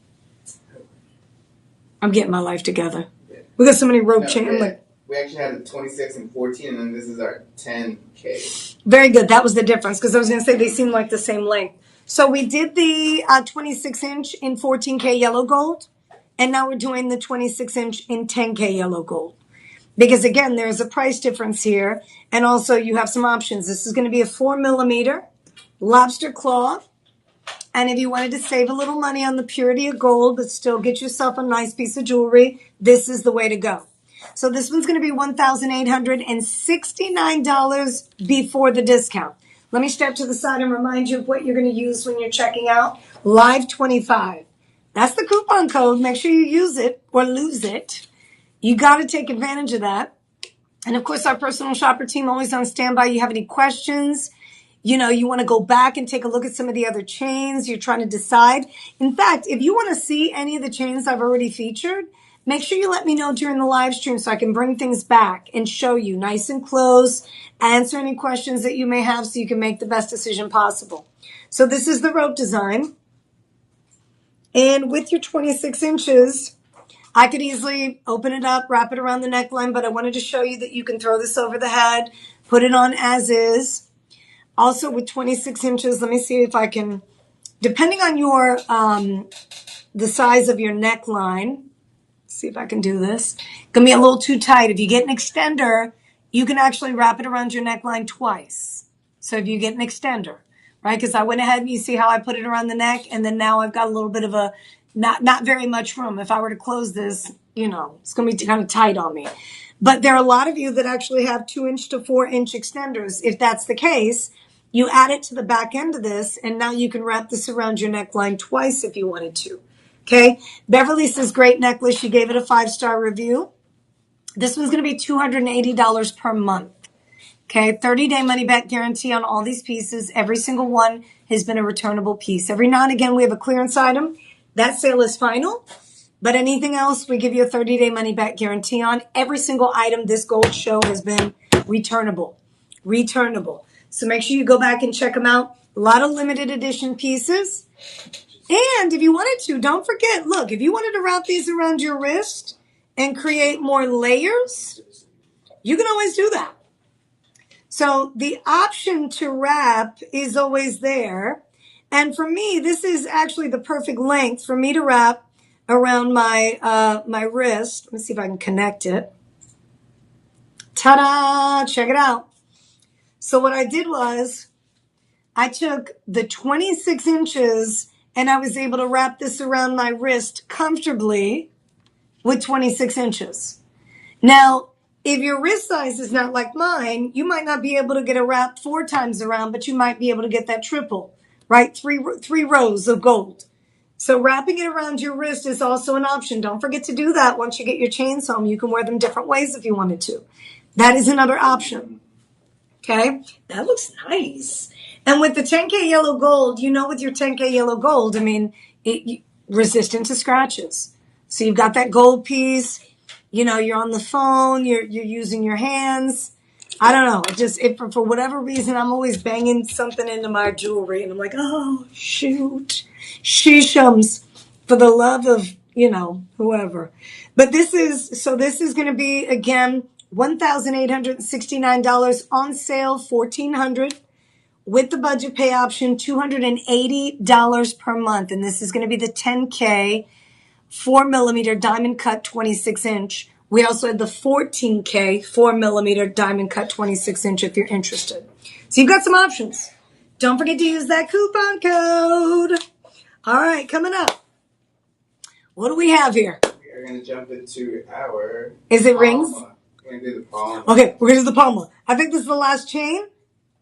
I'm getting my life together. Yeah. We got so many rope chains. We actually had a 26 and 14, and then this is our 10K. Very good. That was the difference, because I was going to say they seem like the same length. So we did the 26 inch in 14K yellow gold, and now we're doing the 26 inch in 10K yellow gold. Because again, there's a price difference here, and also you have some options. This is going to be a 4 millimeter lobster claw. And if you wanted to save a little money on the purity of gold, but still get yourself a nice piece of jewelry, this is the way to go. So this one's going to be $1,869 before the discount. Let me step to the side and remind you of what you're going to use when you're checking out. Live 25. That's the coupon code. Make sure you use it or lose it. You got to take advantage of that. And of course, our personal shopper team always on standby. You have any questions? You want to go back and take a look at some of the other chains. You're trying to decide. In fact, if you want to see any of the chains I've already featured, make sure you let me know during the live stream so I can bring things back and show you nice and close, answer any questions that you may have so you can make the best decision possible. So this is the rope design. And with your 26 inches, I could easily open it up, wrap it around the neckline, but I wanted to show you that you can throw this over the head, put it on as is. Also with 26 inches, let me see if I can, depending on your, the size of your neckline, see if I can do this. It's going to be a little too tight. If you get an extender, you can actually wrap it around your neckline twice. So if you get an extender, right? Because I went ahead and you see how I put it around the neck, and then now I've got a little bit of a, not very much room. If I were to close this, it's going to be kind of tight on me. But there are a lot of you that actually have 2-inch to 4-inch extenders. If that's the case, you add it to the back end of this, and now you can wrap this around your neckline twice if you wanted to. Okay. Beverly says, great necklace. She gave it a 5-star review. This one's going to be $280 per month. Okay, 30-day money-back guarantee on all these pieces. Every single one has been a returnable piece. Every now and again, we have a clearance item. That sale is final. But anything else, we give you a 30-day money-back guarantee on. Every single item this gold show has been returnable. Returnable. So make sure you go back and check them out. A lot of limited edition pieces. And if you wanted to, don't forget, look, if you wanted to wrap these around your wrist and create more layers, you can always do that. So the option to wrap is always there. And for me, this is actually the perfect length for me to wrap around my my wrist. Let me see if I can connect it. Ta-da! Check it out. So what I did was I took the 26 inches and I was able to wrap this around my wrist comfortably with 26 inches. Now, if your wrist size is not like mine, you might not be able to get a wrap 4 times around, but you might be able to get that triple, right? Three rows of gold. So wrapping it around your wrist is also an option. Don't forget to do that once you get your chains home. You can wear them different ways if you wanted to. That is another option. Okay, that looks nice. And with the 10K yellow gold, you know, with your 10K yellow gold, I mean, resistant to scratches. So you've got that gold piece. You know, you're on the phone, you're using your hands. I don't know. For whatever reason, I'm always banging something into my jewelry. And I'm like, oh, shoot. Sheeshums. For the love of, you know, whoever. But this is going to be, again, $1,869 on sale, $1,400 with the budget pay option, $280 per month. And this is going to be the 10K 4mm diamond cut 26 inch. We also had the 14K 4mm diamond cut 26 inch if you're interested. So you've got some options. Don't forget to use that coupon code. All right, coming up. What do we have here? We're going to jump into our... Is it rings? We're going to do the palm. Okay, we're going to do the palma. I think this is the last chain.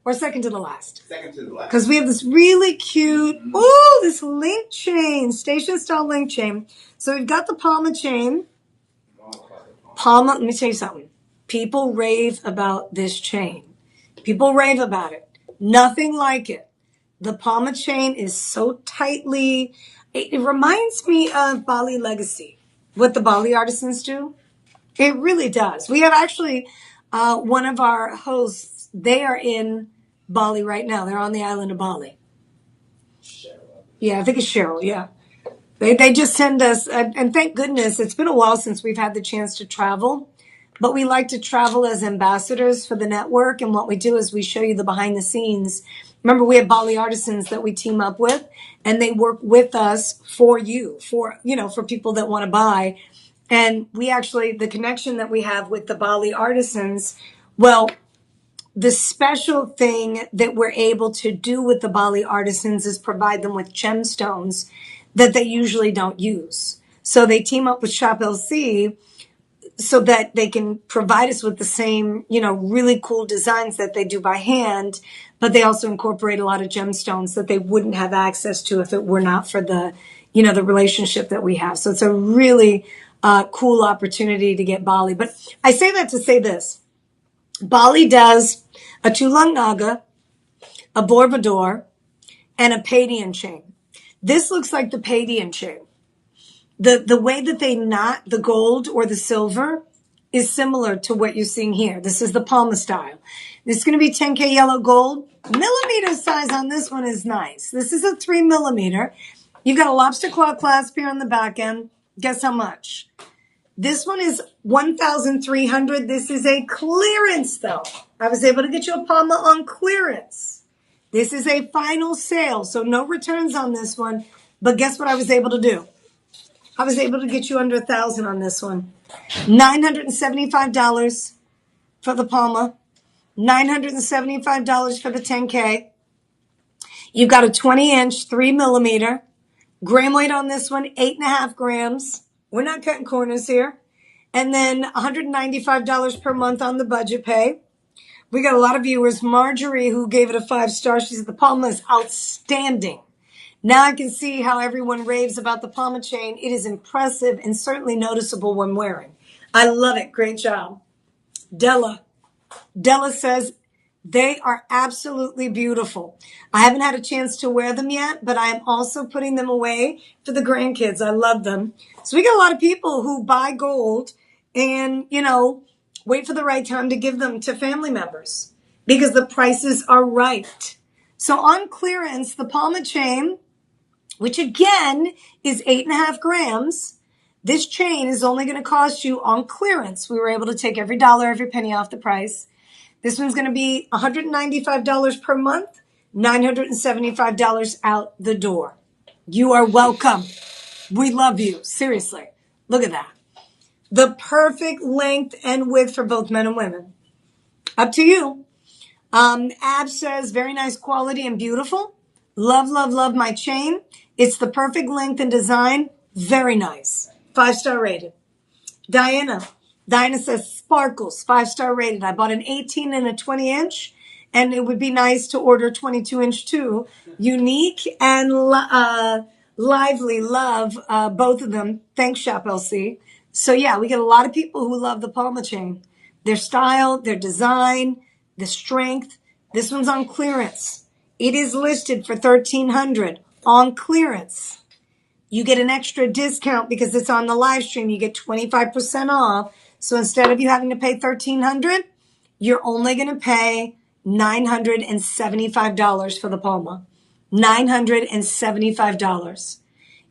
Or second to the last? Second to the last. Because we have this really cute, ooh, this link chain, station style link chain. So we've got the Palma chain. Palma, let me tell you something. People rave about this chain. People rave about it. Nothing like it. The Palma chain is so tightly, it reminds me of Bali Legacy, what the Bali artisans do. It really does. We have actually one of our hosts, they are in Bali right now. They're on the island of Bali. Cheryl. Yeah, I think it's Cheryl, yeah. They just send us, and thank goodness, it's been a while since we've had the chance to travel, but we like to travel as ambassadors for the network, and what we do is we show you the behind the scenes. Remember, we have Bali artisans that we team up with, and they work with us for you, for people that want to buy. And we actually, the connection that we have with the Bali artisans, well, the special thing that we're able to do with the Bali artisans is provide them with gemstones that they usually don't use. So they team up with Shop LC so that they can provide us with the same, really cool designs that they do by hand, but they also incorporate a lot of gemstones that they wouldn't have access to if it were not for the, the relationship that we have. So it's a really cool opportunity to get Bali. But I say that to say this. Bali does a Tulang Naga, a Borobudur, and a Palladian chain. This looks like the Palladian chain. The way that they knot the gold or the silver is similar to what you're seeing here. This is the Palma style. This is going to be 10K yellow gold. Millimeter size on this one is nice. This is a 3mm. You've got a lobster claw clasp here on the back end. Guess how much? This one is $1,300. This is a clearance, though. I was able to get you a Palma on clearance. This is a final sale, so no returns on this one. But guess what I was able to do? I was able to get you under $1,000 on this one. $975 for the Palma. $975 for the 10K. You've got a 20-inch, 3mm. Gram weight on this one, 8.5 grams. We're not cutting corners here. And then $195 per month on the budget pay. We got a lot of viewers. Marjorie, who gave it a 5-star, she said the Palma is outstanding. Now I can see how everyone raves about the Palma chain. It is impressive and certainly noticeable when wearing. I love it. Great job. Della says, They are absolutely beautiful. I haven't had a chance to wear them yet, but I am also putting them away for the grandkids. I love them. So we got a lot of people who buy gold and, wait for the right time to give them to family members because the prices are right. So on clearance, the Palma chain, which again is 8.5 grams, this chain is only going to cost you on clearance. We were able to take every dollar, every penny off the price. This one's going to be $195 per month, $975 out the door. You are welcome. We love you. Seriously. Look at that. The perfect length and width for both men and women. Up to you. Ab says, very nice quality and beautiful. Love, love, love my chain. It's the perfect length and design. Very nice. 5-star rated. Diana says sparkles, 5-star rated. I bought an 18 and a 20-inch, and it would be nice to order 22-inch too. Unique and lively. Love both of them. Thanks, Shop LC. So yeah, we get a lot of people who love the Palma chain. Their style, their design, the strength. This one's on clearance. It is listed for $1,300 on clearance. You get an extra discount because it's on the live stream. You get 25% off. So instead of you having to pay $1,300, you're only going to pay $975 for the Palma. $975.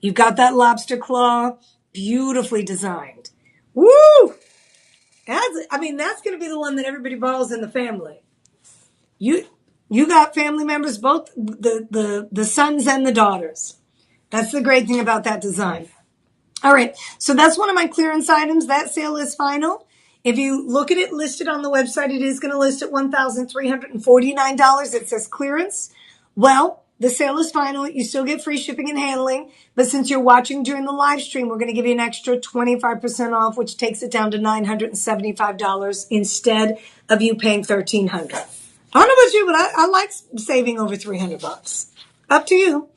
You've got that lobster claw, beautifully designed. Woo! That's going to be the one that everybody borrows in the family. You got family members, both the sons and the daughters. That's the great thing about that design. All right, so that's one of my clearance items. That sale is final. If you look at it listed on the website, it is going to list at $1,349. It says clearance. Well, the sale is final. You still get free shipping and handling. But since you're watching during the live stream, we're going to give you an extra 25% off, which takes it down to $975 instead of you paying $1,300. I don't know about you, but I like saving over $300. Up to you.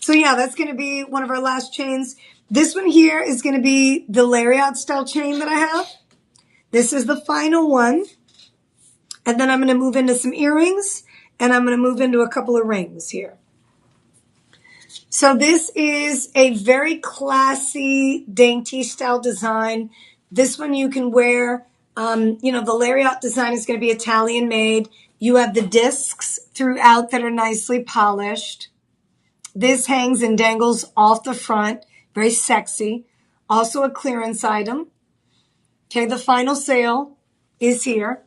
So yeah, that's going to be one of our last chains. This one here is going to be the lariat style chain that I have. This is the final one. And then I'm going to move into some earrings and I'm going to move into a couple of rings here. So this is a very classy, dainty style design. This one you can wear, the lariat design is going to be Italian made. You have the discs throughout that are nicely polished. This hangs and dangles off the front. Very sexy. Also a clearance item. Okay, the final sale is here.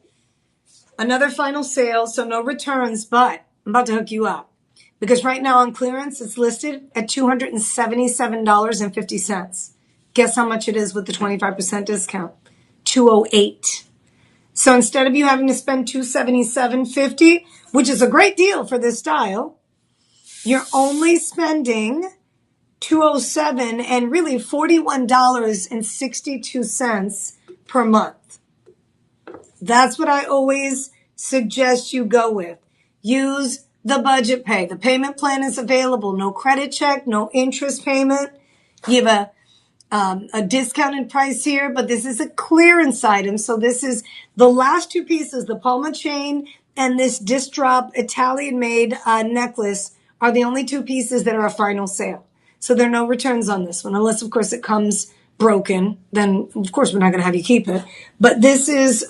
Another final sale, so no returns, but I'm about to hook you up. Because right now on clearance, it's listed at $277.50. Guess how much it is with the 25% discount? $208. So instead of you having to spend $277.50, which is a great deal for this style, you're only spending $207 and really $41.62 per month. That's what I always suggest you go with. Use the budget pay. The payment plan is available. No credit check, no interest payment. You have a discounted price here, but this is a clearance item. So this is the last two pieces, the Palma chain and this disc drop Italian made necklace are the only two pieces that are a final sale. So there are no returns on this one, unless, of course, it comes broken. Then, of course, we're not going to have you keep it. But this is,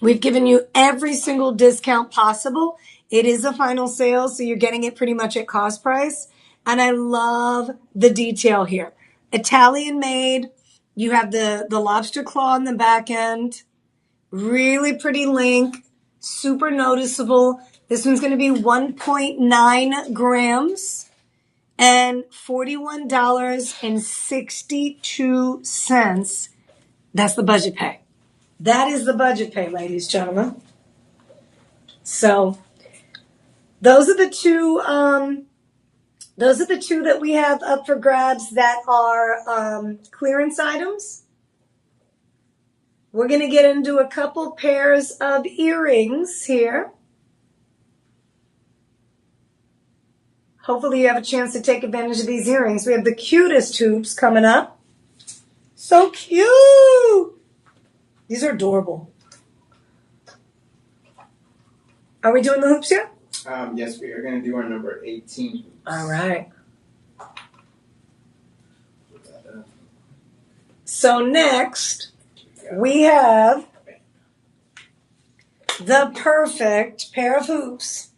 we've given you every single discount possible. It is a final sale, so you're getting it pretty much at cost price. And I love the detail here. Italian made. You have the lobster claw on the back end. Really pretty link. Super noticeable. This one's going to be 1.9 grams. And $41.62. That's the budget pay. That is the budget pay, ladies and gentlemen. So those are the two that we have up for grabs that are clearance items. We're going to get into a couple pairs of earrings here. Hopefully you have a chance to take advantage of these earrings. We have the cutest hoops coming up. So cute! These are adorable. Are we doing the hoops yet? Yes, we are going to do our number 18 hoops. All right. So next, we have the perfect pair of hoops.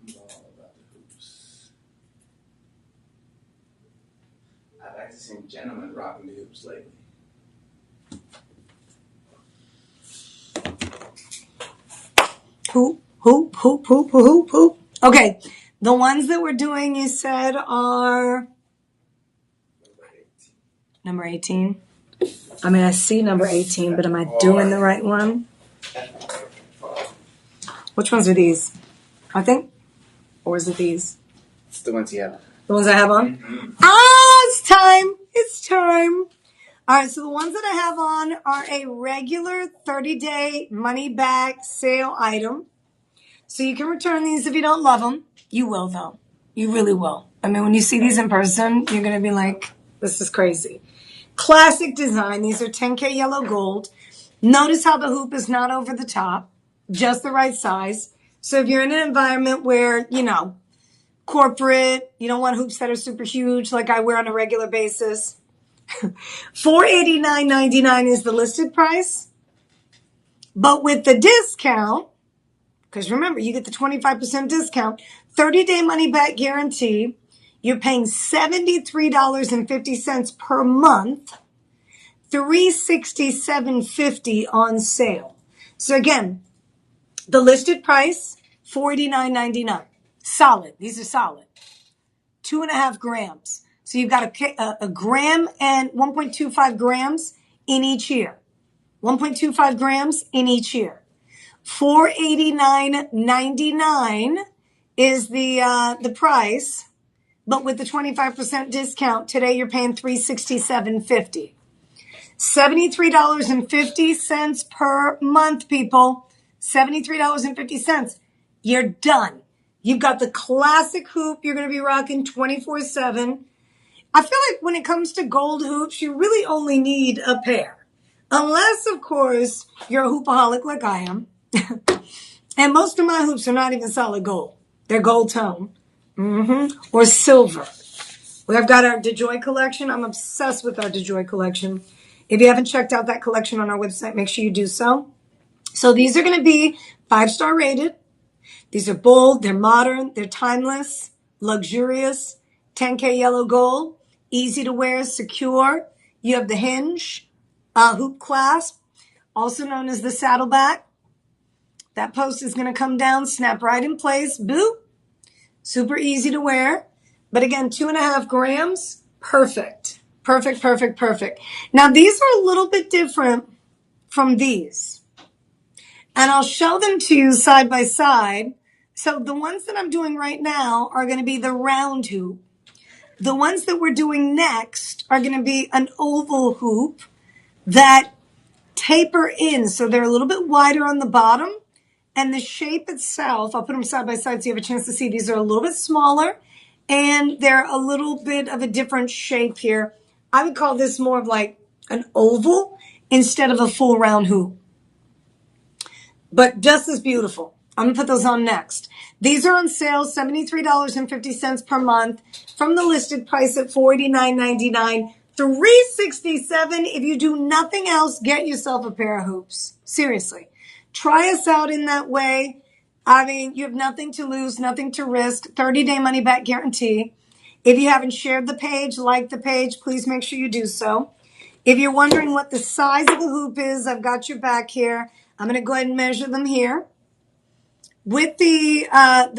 I'm all about the hoops. I've actually seen gentlemen rocking the hoops lately. Hoop, hoop, hoop, hoop, hoop, hoop. Okay, the ones that we're doing, you said, are number 18. I mean, I see number 18, but am I doing the right one? Which ones are these? I think? Or is it these? It's the ones you have. The ones I have on? Mm-hmm. It's time. It's time. All right, so the ones that I have on are a regular 30-day money-back sale item. So you can return these if you don't love them. You will, though. You really will. I mean, when you see these in person, you're going to be like, this is crazy. Classic design. These are 10K yellow gold. Notice how the hoop is not over the top, just the right size. So if you're in an environment where, corporate, you don't want hoops that are super huge like I wear on a regular basis. $489.99 is the listed price. But with the discount, because remember, you get the 25% discount, 30-day money-back guarantee, you're paying $73.50 per month, $367.50 on sale. So again, the listed price, $489.99. Solid. These are solid. 2.5 grams. So you've got a gram and 1.25 grams in each ear. 1.25 grams in each ear. $489.99 is the price, but with the 25% discount, today you're paying $367.50. $73.50 per month, people. $73.50. You're done. You've got the classic hoop you're going to be rocking 24/7. I feel like when it comes to gold hoops, you really only need a pair. Unless, of course, you're a hoopaholic like I am. And most of my hoops are not even solid gold. They're gold tone. Or silver. We've got our DeJoy collection. I'm obsessed with our DeJoy collection. If you haven't checked out that collection on our website, make sure you do so. So these are going to be 5-star rated. These are bold, they're modern, they're timeless, luxurious, 10K yellow gold, easy to wear, secure. You have the hinge, hoop clasp, also known as the saddleback. That post is going to come down, snap right in place, boop. Super easy to wear. But again, 2.5 grams, perfect. Perfect, perfect, perfect. Now these are a little bit different from these. And I'll show them to you side by side. So the ones that I'm doing right now are going to be the round hoop. The ones that we're doing next are going to be an oval hoop that taper in. So they're a little bit wider on the bottom. And the shape itself, I'll put them side by side so you have a chance to see. These are a little bit smaller. And they're a little bit of a different shape here. I would call this more of like an oval instead of a full round hoop. But just as beautiful. I'm going to put those on next. These are on sale, $73.50 per month from the listed price at $49.99. $367. If you do nothing else, get yourself a pair of hoops. Seriously. Try us out in that way. I mean, you have nothing to lose, nothing to risk. 30-day money-back guarantee. If you haven't shared the page, like the page, please make sure you do so. If you're wondering what the size of the hoop is, I've got your back here. I'm going to go ahead and measure them here. With the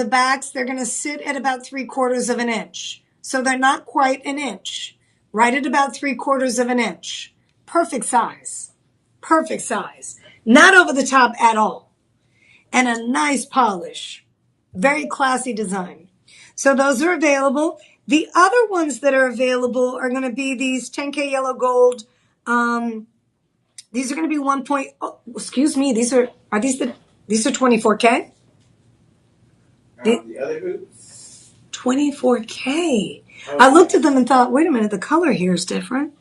backs, they're going to sit at about 3/4 of an inch. So they're not quite an inch. Right at about 3/4 of an inch. Perfect size. Perfect size. Not over the top at all. And a nice polish. Very classy design. So those are available. The other ones that are available are going to be these 10K yellow gold. These are going to be these are 24K? The other hoops? 24K. I looked at them and thought, wait a minute, the color here is different.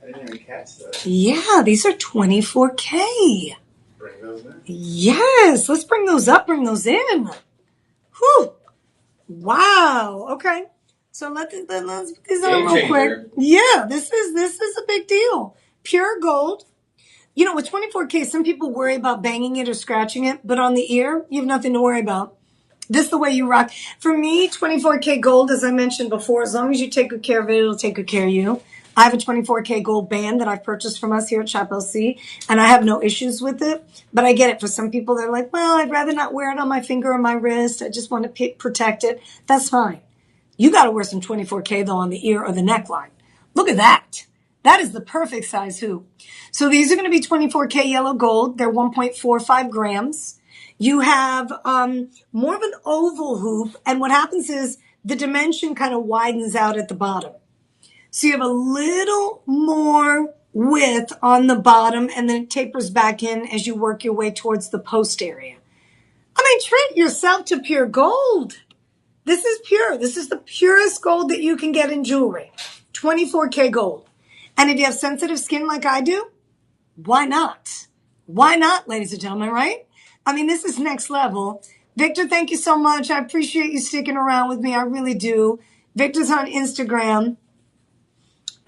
I didn't even catch that. Yeah, these are 24K. Bring those in. Yes, let's bring those up, bring those in. Whew. Wow. Okay. So let's put these on real quick. Yeah, this is a big deal. Pure gold. You know, with 24K, some people worry about banging it or scratching it, but on the ear, you have nothing to worry about. This is the way you rock. For me, 24K gold, as I mentioned before, as long as you take good care of it, it'll take good care of you. I have a 24K gold band that I've purchased from us here at Shop LC, and I have no issues with it. But I get it. For some people, they're like, well, I'd rather not wear it on my finger or my wrist. I just want to protect it. That's fine. You got to wear some 24K, though, on the ear or the neckline. Look at that. That is the perfect size hoop. So these are going to be 24K yellow gold. They're 1.45 grams. You have more of an oval hoop, and what happens is the dimension kind of widens out at the bottom. So you have a little more width on the bottom, and then it tapers back in as you work your way towards the post area. I mean, treat yourself to pure gold. This is pure. This is the purest gold that you can get in jewelry. 24K gold. And if you have sensitive skin like I do, why not? Why not, ladies and gentlemen, right? I mean, this is next level. Victor, thank you so much. I appreciate you sticking around with me. I really do. Victor's on Instagram.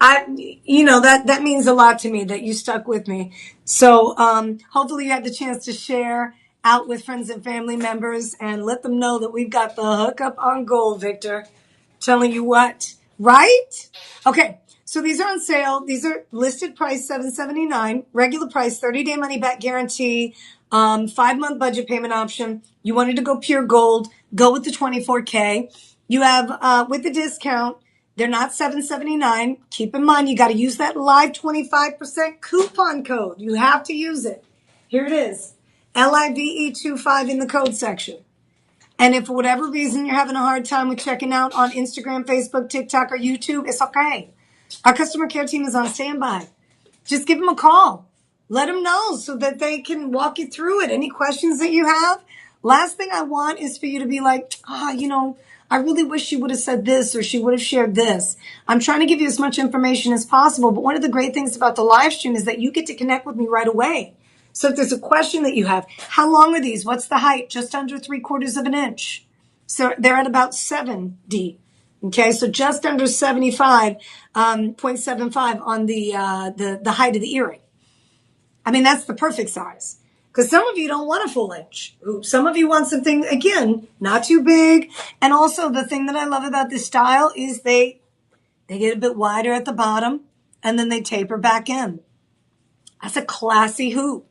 That means a lot to me that you stuck with me. So hopefully you had the chance to share out with friends and family members and let them know that we've got the hookup on gold, Victor. Telling you what, right? Okay, so these are on sale. These are listed price $779, regular price 30-day money back guarantee, 5-month budget payment option. You wanted to go pure gold, go with the 24K. You have with the discount. They're not $779. Keep in mind, you got to use that live 25% coupon code. You have to use it. Here it is. LIVE25 in the code section. And if for whatever reason you're having a hard time with checking out on Instagram, Facebook, TikTok, or YouTube, it's okay. Our customer care team is on standby. Just give them a call. Let them know so that they can walk you through it. Any questions that you have? Last thing I want is for you to be like, I really wish she would have said this or she would have shared this. I'm trying to give you as much information as possible. But one of the great things about the live stream is that you get to connect with me right away. So if there's a question that you have, how long are these? What's the height? Just under 3/4 of an inch. So they're at about 7D. Okay, so just under 75.75 on the height of the earring. I mean, that's the perfect size. Because some of you don't want a full inch hoop. Some of you want something, again, not too big. And also the thing that I love about this style is they get a bit wider at the bottom and then they taper back in. That's a classy hoop.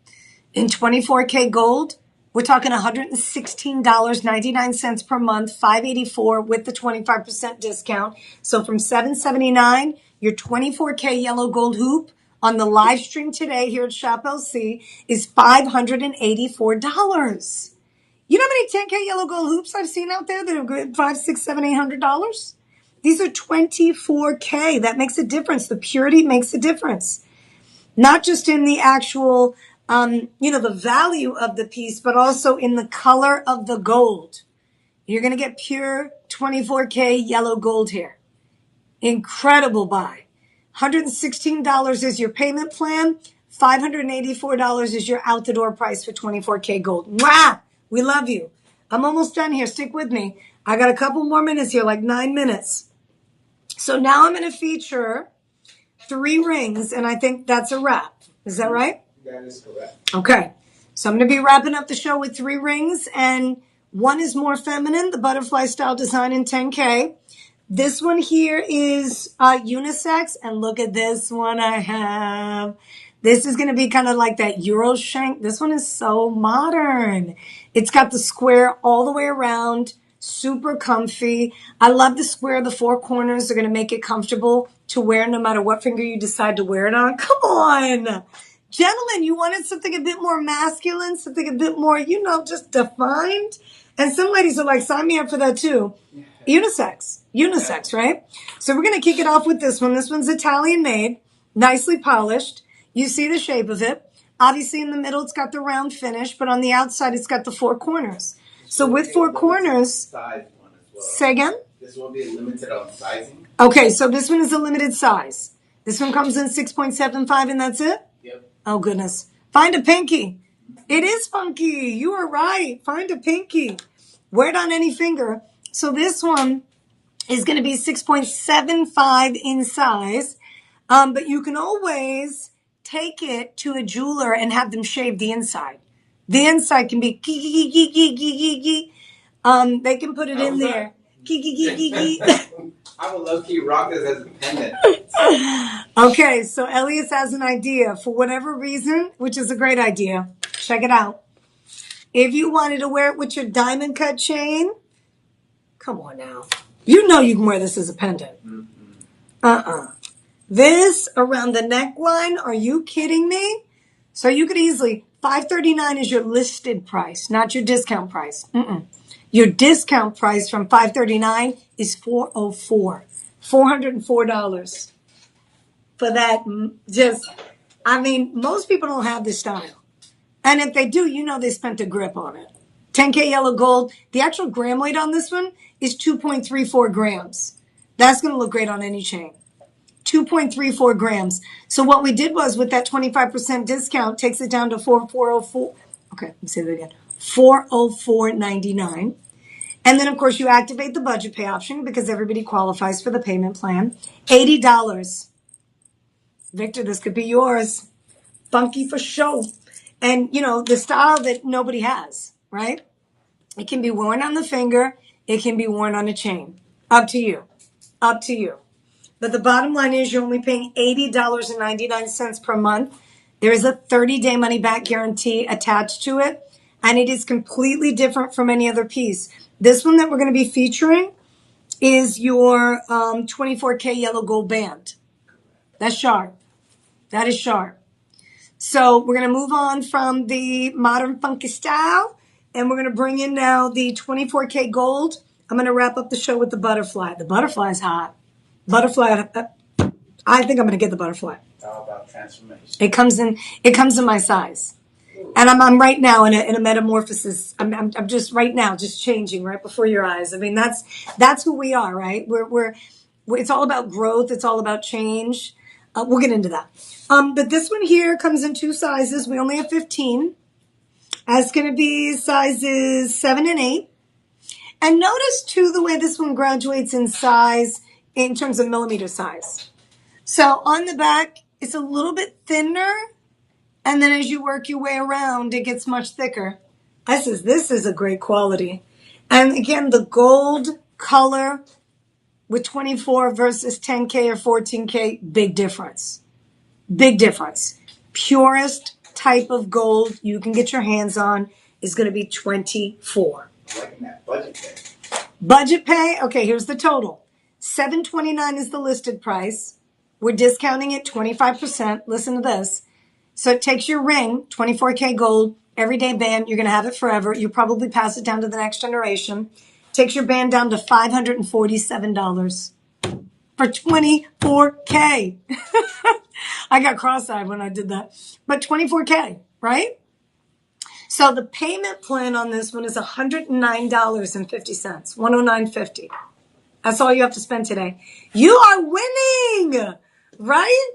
In 24K gold, we're talking $116.99 per month, $584 with the 25% discount. So from $779, your 24K yellow gold hoop on the live stream today here at Shop LC is $584. You know how many 10K yellow gold hoops I've seen out there that are good $500, $600, $700, $800? These are 24K. That makes a difference. The purity makes a difference. Not just in the actual, the value of the piece, but also in the color of the gold. You're going to get pure 24K yellow gold here. Incredible buy. $116 is your payment plan. $584 is your out the door price for 24K gold. Mwah! We love you. I'm almost done here. Stick with me. I got a couple more minutes here, like 9 minutes. So now I'm going to feature 3 rings, and I think that's a wrap. Is that right? That is correct. Okay. So I'm going to be wrapping up the show with 3 rings, and one is more feminine, the butterfly style design in 10K. This one here is unisex, and look at this one I have. This is going to be kind of like that Euro shank. This one is so modern. It's got the square all the way around, super comfy. I love the square. The 4 corners are going to make it comfortable to wear no matter what finger you decide to wear it on. Come on. Gentlemen, you wanted something a bit more masculine, something a bit more, just defined. And some ladies are like, sign me up for that too. Unisex, right? So we're going to kick it off with this one. This one's Italian made, nicely polished. You see the shape of it. Obviously in the middle, it's got the round finish, but on the outside, it's got the 4 corners. So with 4 corners, say again? This will be limited on sizing. Okay, so this one is a limited size. This one comes in 6.75 and that's it? Yep. Oh, goodness. Find a pinky. It is funky. You are right. Find a pinky. Wear it on any finger. So this one is going to be 6.75 in size. But you can always take it to a jeweler and have them shave the inside. The inside can be they can put it in there. I would low-key rock this as a pendant. Okay, so Elias has an idea. For whatever reason, which is a great idea, check it out. If you wanted to wear it with your diamond cut chain, come on now. You know you can wear this as a pendant. This around the neckline, are you kidding me? So you could easily, $539 is your listed price, not your discount price. Your discount price from $539 is $404. $404 for that. Most people don't have this style. And if they do, you know they spent a grip on it. 10K yellow gold. The actual gram weight on this one is 2.34 grams. That's going to look great on any chain. 2.34 grams. So what we did was with that 25% discount takes it down to 404. Okay, let me say that again. $404.99. And then of course you activate the budget pay option because everybody qualifies for the payment plan. $80. Victor, this could be yours. Funky for show. And you know, the style that nobody has, right? It can be worn on the finger. It can be worn on a chain. Up to you. Up to you. But the bottom line is you're only paying $80.99 per month. There is a 30-day money-back guarantee attached to it, and it is completely different from any other piece. This one that we're going to be featuring is your 24K yellow gold band. That's sharp. That is sharp. So we're going to move on from the modern funky style, and we're going to bring in now the 24K gold. I'm going to wrap up the show with the butterfly. The butterfly is hot. Butterfly, I think I'm going to get the butterfly. It's all about transformation. It comes in my size. And I'm right now in a metamorphosis. I'm just right now, just changing right before your eyes. I mean, that's who we are, right? We're it's all about growth. It's all about change. We'll get into that. But this one here comes in two sizes. We only have 15. It's going to be sizes 7 and 8. And notice too the way this one graduates in size in terms of millimeter size. So on the back, it's a little bit thinner. And then as you work your way around, it gets much thicker. This is a great quality. And again, the gold color with 24 versus 10K or 14K, big difference. Big difference. Purest type of gold you can get your hands on is going to be 24. Liking that budget pay. Budget pay, okay, here's the total. $729 is the listed price. We're discounting it 25%. Listen to this. So it takes your ring, 24K gold, everyday band. You're going to have it forever. You probably pass it down to the next generation. Takes your band down to $547 for 24K. I got cross-eyed when I did that. But 24K, right? So the payment plan on this one is $109.50, $109.50. That's all you have to spend today. You are winning, right?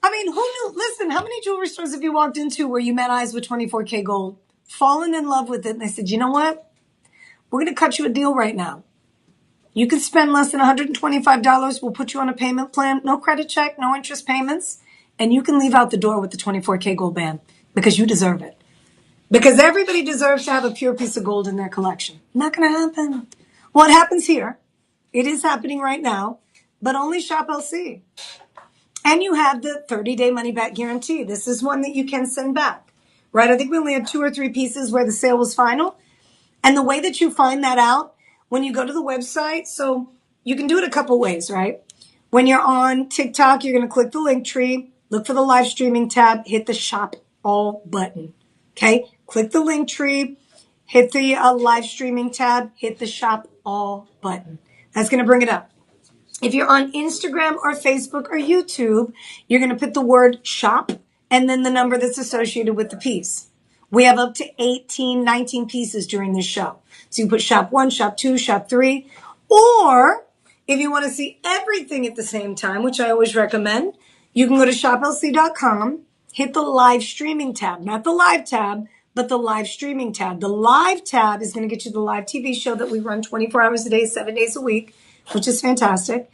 I mean, who knew? Listen, how many jewelry stores have you walked into where you met eyes with 24K gold, fallen in love with it, and they said, you know what? We're going to cut you a deal right now. You can spend less than $125. We'll put you on a payment plan. No credit check, no interest payments. And you can leave out the door with the 24K gold band because you deserve it. Because everybody deserves to have a pure piece of gold in their collection. Not going to happen. What happens here? It is happening right now, but only Shop LC. And you have the 30-day money-back guarantee. This is one that you can send back, right? I think we only had 2 or 3 pieces where the sale was final. And the way that you find that out, when you go to the website, so you can do it a couple ways, right? When you're on TikTok, you're going to click the link tree, look for the live streaming tab, hit the Shop All button, okay? Click the link tree, hit the live streaming tab, hit the Shop All button. That's going to bring it up. If you're on Instagram or Facebook or YouTube, you're going to put the word shop and then the number that's associated with the piece. We have up to 18, 19 pieces during this show. So you put shop 1, shop 2, shop 3, or If you want to see everything at the same time, which I always recommend, you can go to shoplc.com, hit the live streaming tab, not the live tab, but the live streaming tab. The live tab is going to get you the live TV show that we run 24 hours a day, 7 days a week, which is fantastic.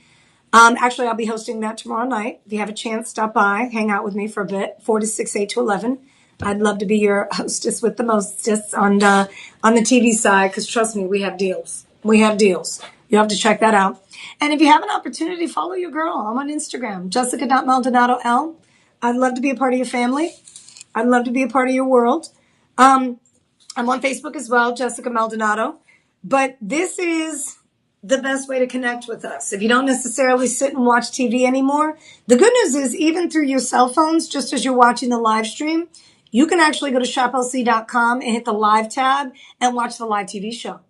Actually, I'll be hosting that tomorrow night. If you have a chance, stop by, hang out with me for a bit, 4 to 6, 8 to 11. I'd love to be your hostess with the mostest on the TV side, because trust me, we have deals. We have deals. You have to check that out. And if you have an opportunity, follow your girl. I'm on Instagram, Jessica.Maldonado. I'd love to be a part of your family. I'd love to be a part of your world. I'm on Facebook as well, Jessica Maldonado. But this is the best way to connect with us. If you don't necessarily sit and watch TV anymore, the good news is even through your cell phones, just as you're watching the live stream, you can actually go to shoplc.com and hit the live tab and watch the live TV show.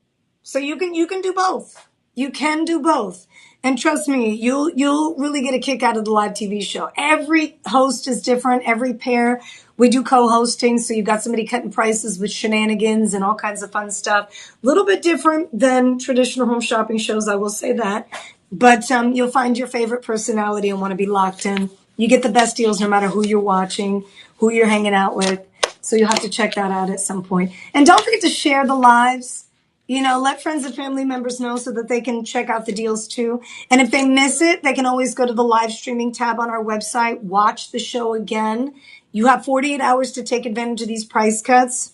So you can do both. You can do both. And trust me, you'll really get a kick out of the live TV show. Every host is different, every pair. We do co-hosting, so you've got somebody cutting prices with shenanigans and all kinds of fun stuff. A little bit different than traditional home shopping shows, I will say that. But you'll find your favorite personality and want to be locked in. You get the best deals no matter who you're watching, who you're hanging out with. So you'll have to check that out at some point. And don't forget to share the lives. Let friends and family members know so that they can check out the deals too. And if they miss it, they can always go to the live streaming tab on our website, watch the show again. You have 48 hours to take advantage of these price cuts.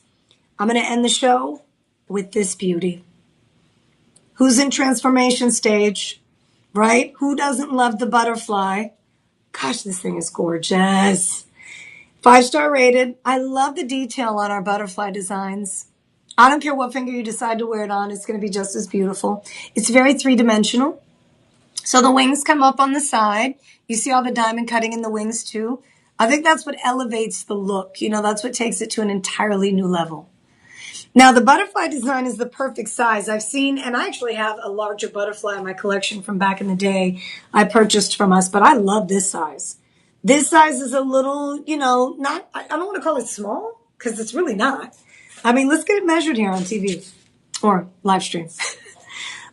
I'm going to end the show with this beauty. Who's in transformation stage, right? Who doesn't love the butterfly? Gosh, this thing is gorgeous. 5-star rated. I love the detail on our butterfly designs. I don't care what finger you decide to wear it on. It's going to be just as beautiful. It's very three-dimensional. So the wings come up on the side. You see all the diamond cutting in the wings too. I think that's what elevates the look. That's what takes it to an entirely new level. Now, the butterfly design is the perfect size. I've seen, and I actually have a larger butterfly in my collection from back in the day I purchased from us, but I love this size. This size is a little, not, I don't want to call it small because it's really not. I mean, let's get it measured here on TV or live stream.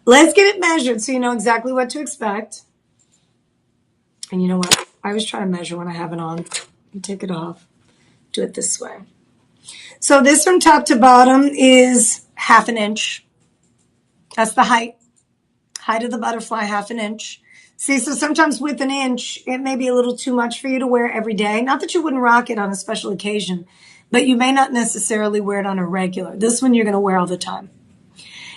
Let's get it measured so you know exactly what to expect. And you know what? I always try to measure when I have it on. You take it off. Do it this way. So this from top to bottom is 1/2 inch. That's the height. Height of the butterfly, 1/2 inch. See, so sometimes with 1 inch, it may be a little too much for you to wear every day. Not that you wouldn't rock it on a special occasion, but you may not necessarily wear it on a regular. This one you're going to wear all the time.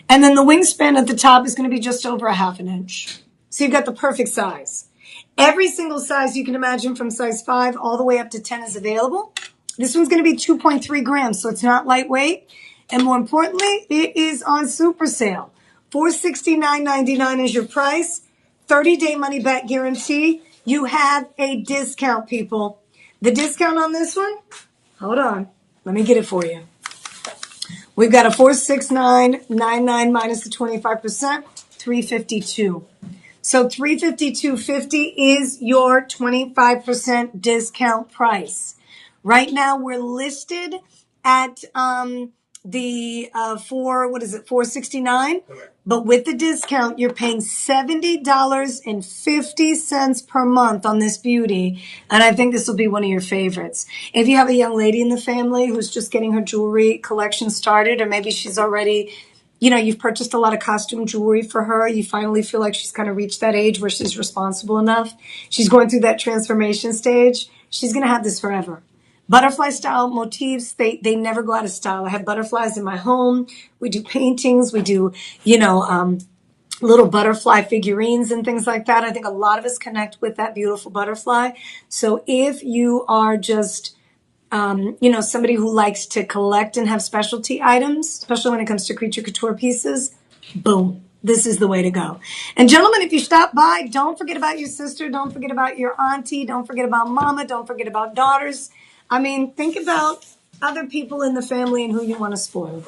And then the wingspan at the top is going to be just over 1/2 inch. So you've got the perfect size. Every single size you can imagine from size 5 all the way up to 10 is available. This one's going to be 2.3 grams, so it's not lightweight. And more importantly, it is on super sale. $469.99 is your price. 30-day money-back guarantee. You have a discount, people. The discount on this one, hold on. Let me get it for you. We've got a $469.99 minus the 25%, $352. So $352.50 is your 25% discount price. Right now we're listed at $469. But with the discount, you're paying $70.50 per month on this beauty. And I think this will be one of your favorites. If you have a young lady in the family who's just getting her jewelry collection started, or maybe she's already, you've purchased a lot of costume jewelry for her. You finally feel like she's kind of reached that age where she's responsible enough. She's going through that transformation stage. She's going to have this forever. Butterfly style motifs, they never go out of style. I have butterflies in my home. We do paintings. We do, little butterfly figurines and things like that. I think a lot of us connect with that beautiful butterfly. So if you are just, somebody who likes to collect and have specialty items, especially when it comes to creature couture pieces, boom. This is the way to go. And gentlemen, if you stop by, don't forget about your sister. Don't forget about your auntie. Don't forget about mama. Don't forget about daughters. I mean, think about other people in the family and who you want to spoil.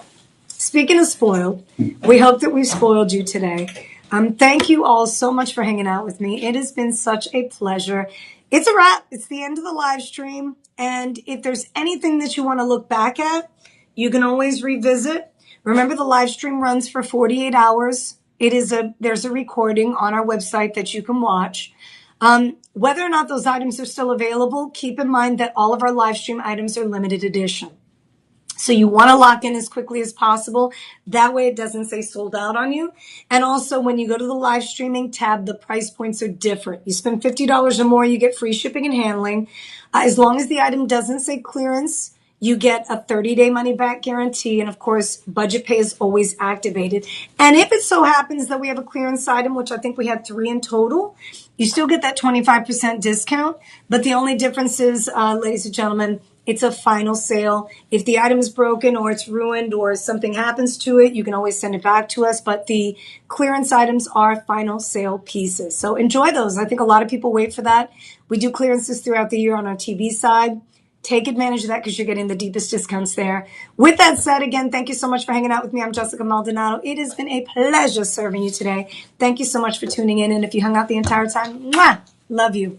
Speaking of spoiled, we hope that we've spoiled you today. Thank you all so much for hanging out with me. It has been such a pleasure. It's a wrap. It's the end of the live stream. And if there's anything that you want to look back at, you can always revisit. Remember, the live stream runs for 48 hours. There's a recording on our website that you can watch. Whether or not those items are still available, keep in mind that all of our live stream items are limited edition. So you want to lock in as quickly as possible. That way it doesn't say sold out on you. And also when you go to the live streaming tab, the price points are different. You spend $50 or more, you get free shipping and handling. As long as the item doesn't say clearance, you get a 30-day money-back guarantee. And of course, budget pay is always activated. And if it so happens that we have a clearance item, which I think we had 3 in total, you still get that 25% discount. But the only difference is, ladies and gentlemen, it's a final sale. If the item is broken or it's ruined or something happens to it, you can always send it back to us. But the clearance items are final sale pieces. So enjoy those. I think a lot of people wait for that. We do clearances throughout the year on our TV side. Take advantage of that because you're getting the deepest discounts there. With that said, again, thank you so much for hanging out with me. I'm Jessica Maldonado. It has been a pleasure serving you today. Thank you so much for tuning in. And if you hung out the entire time, mwah, love you.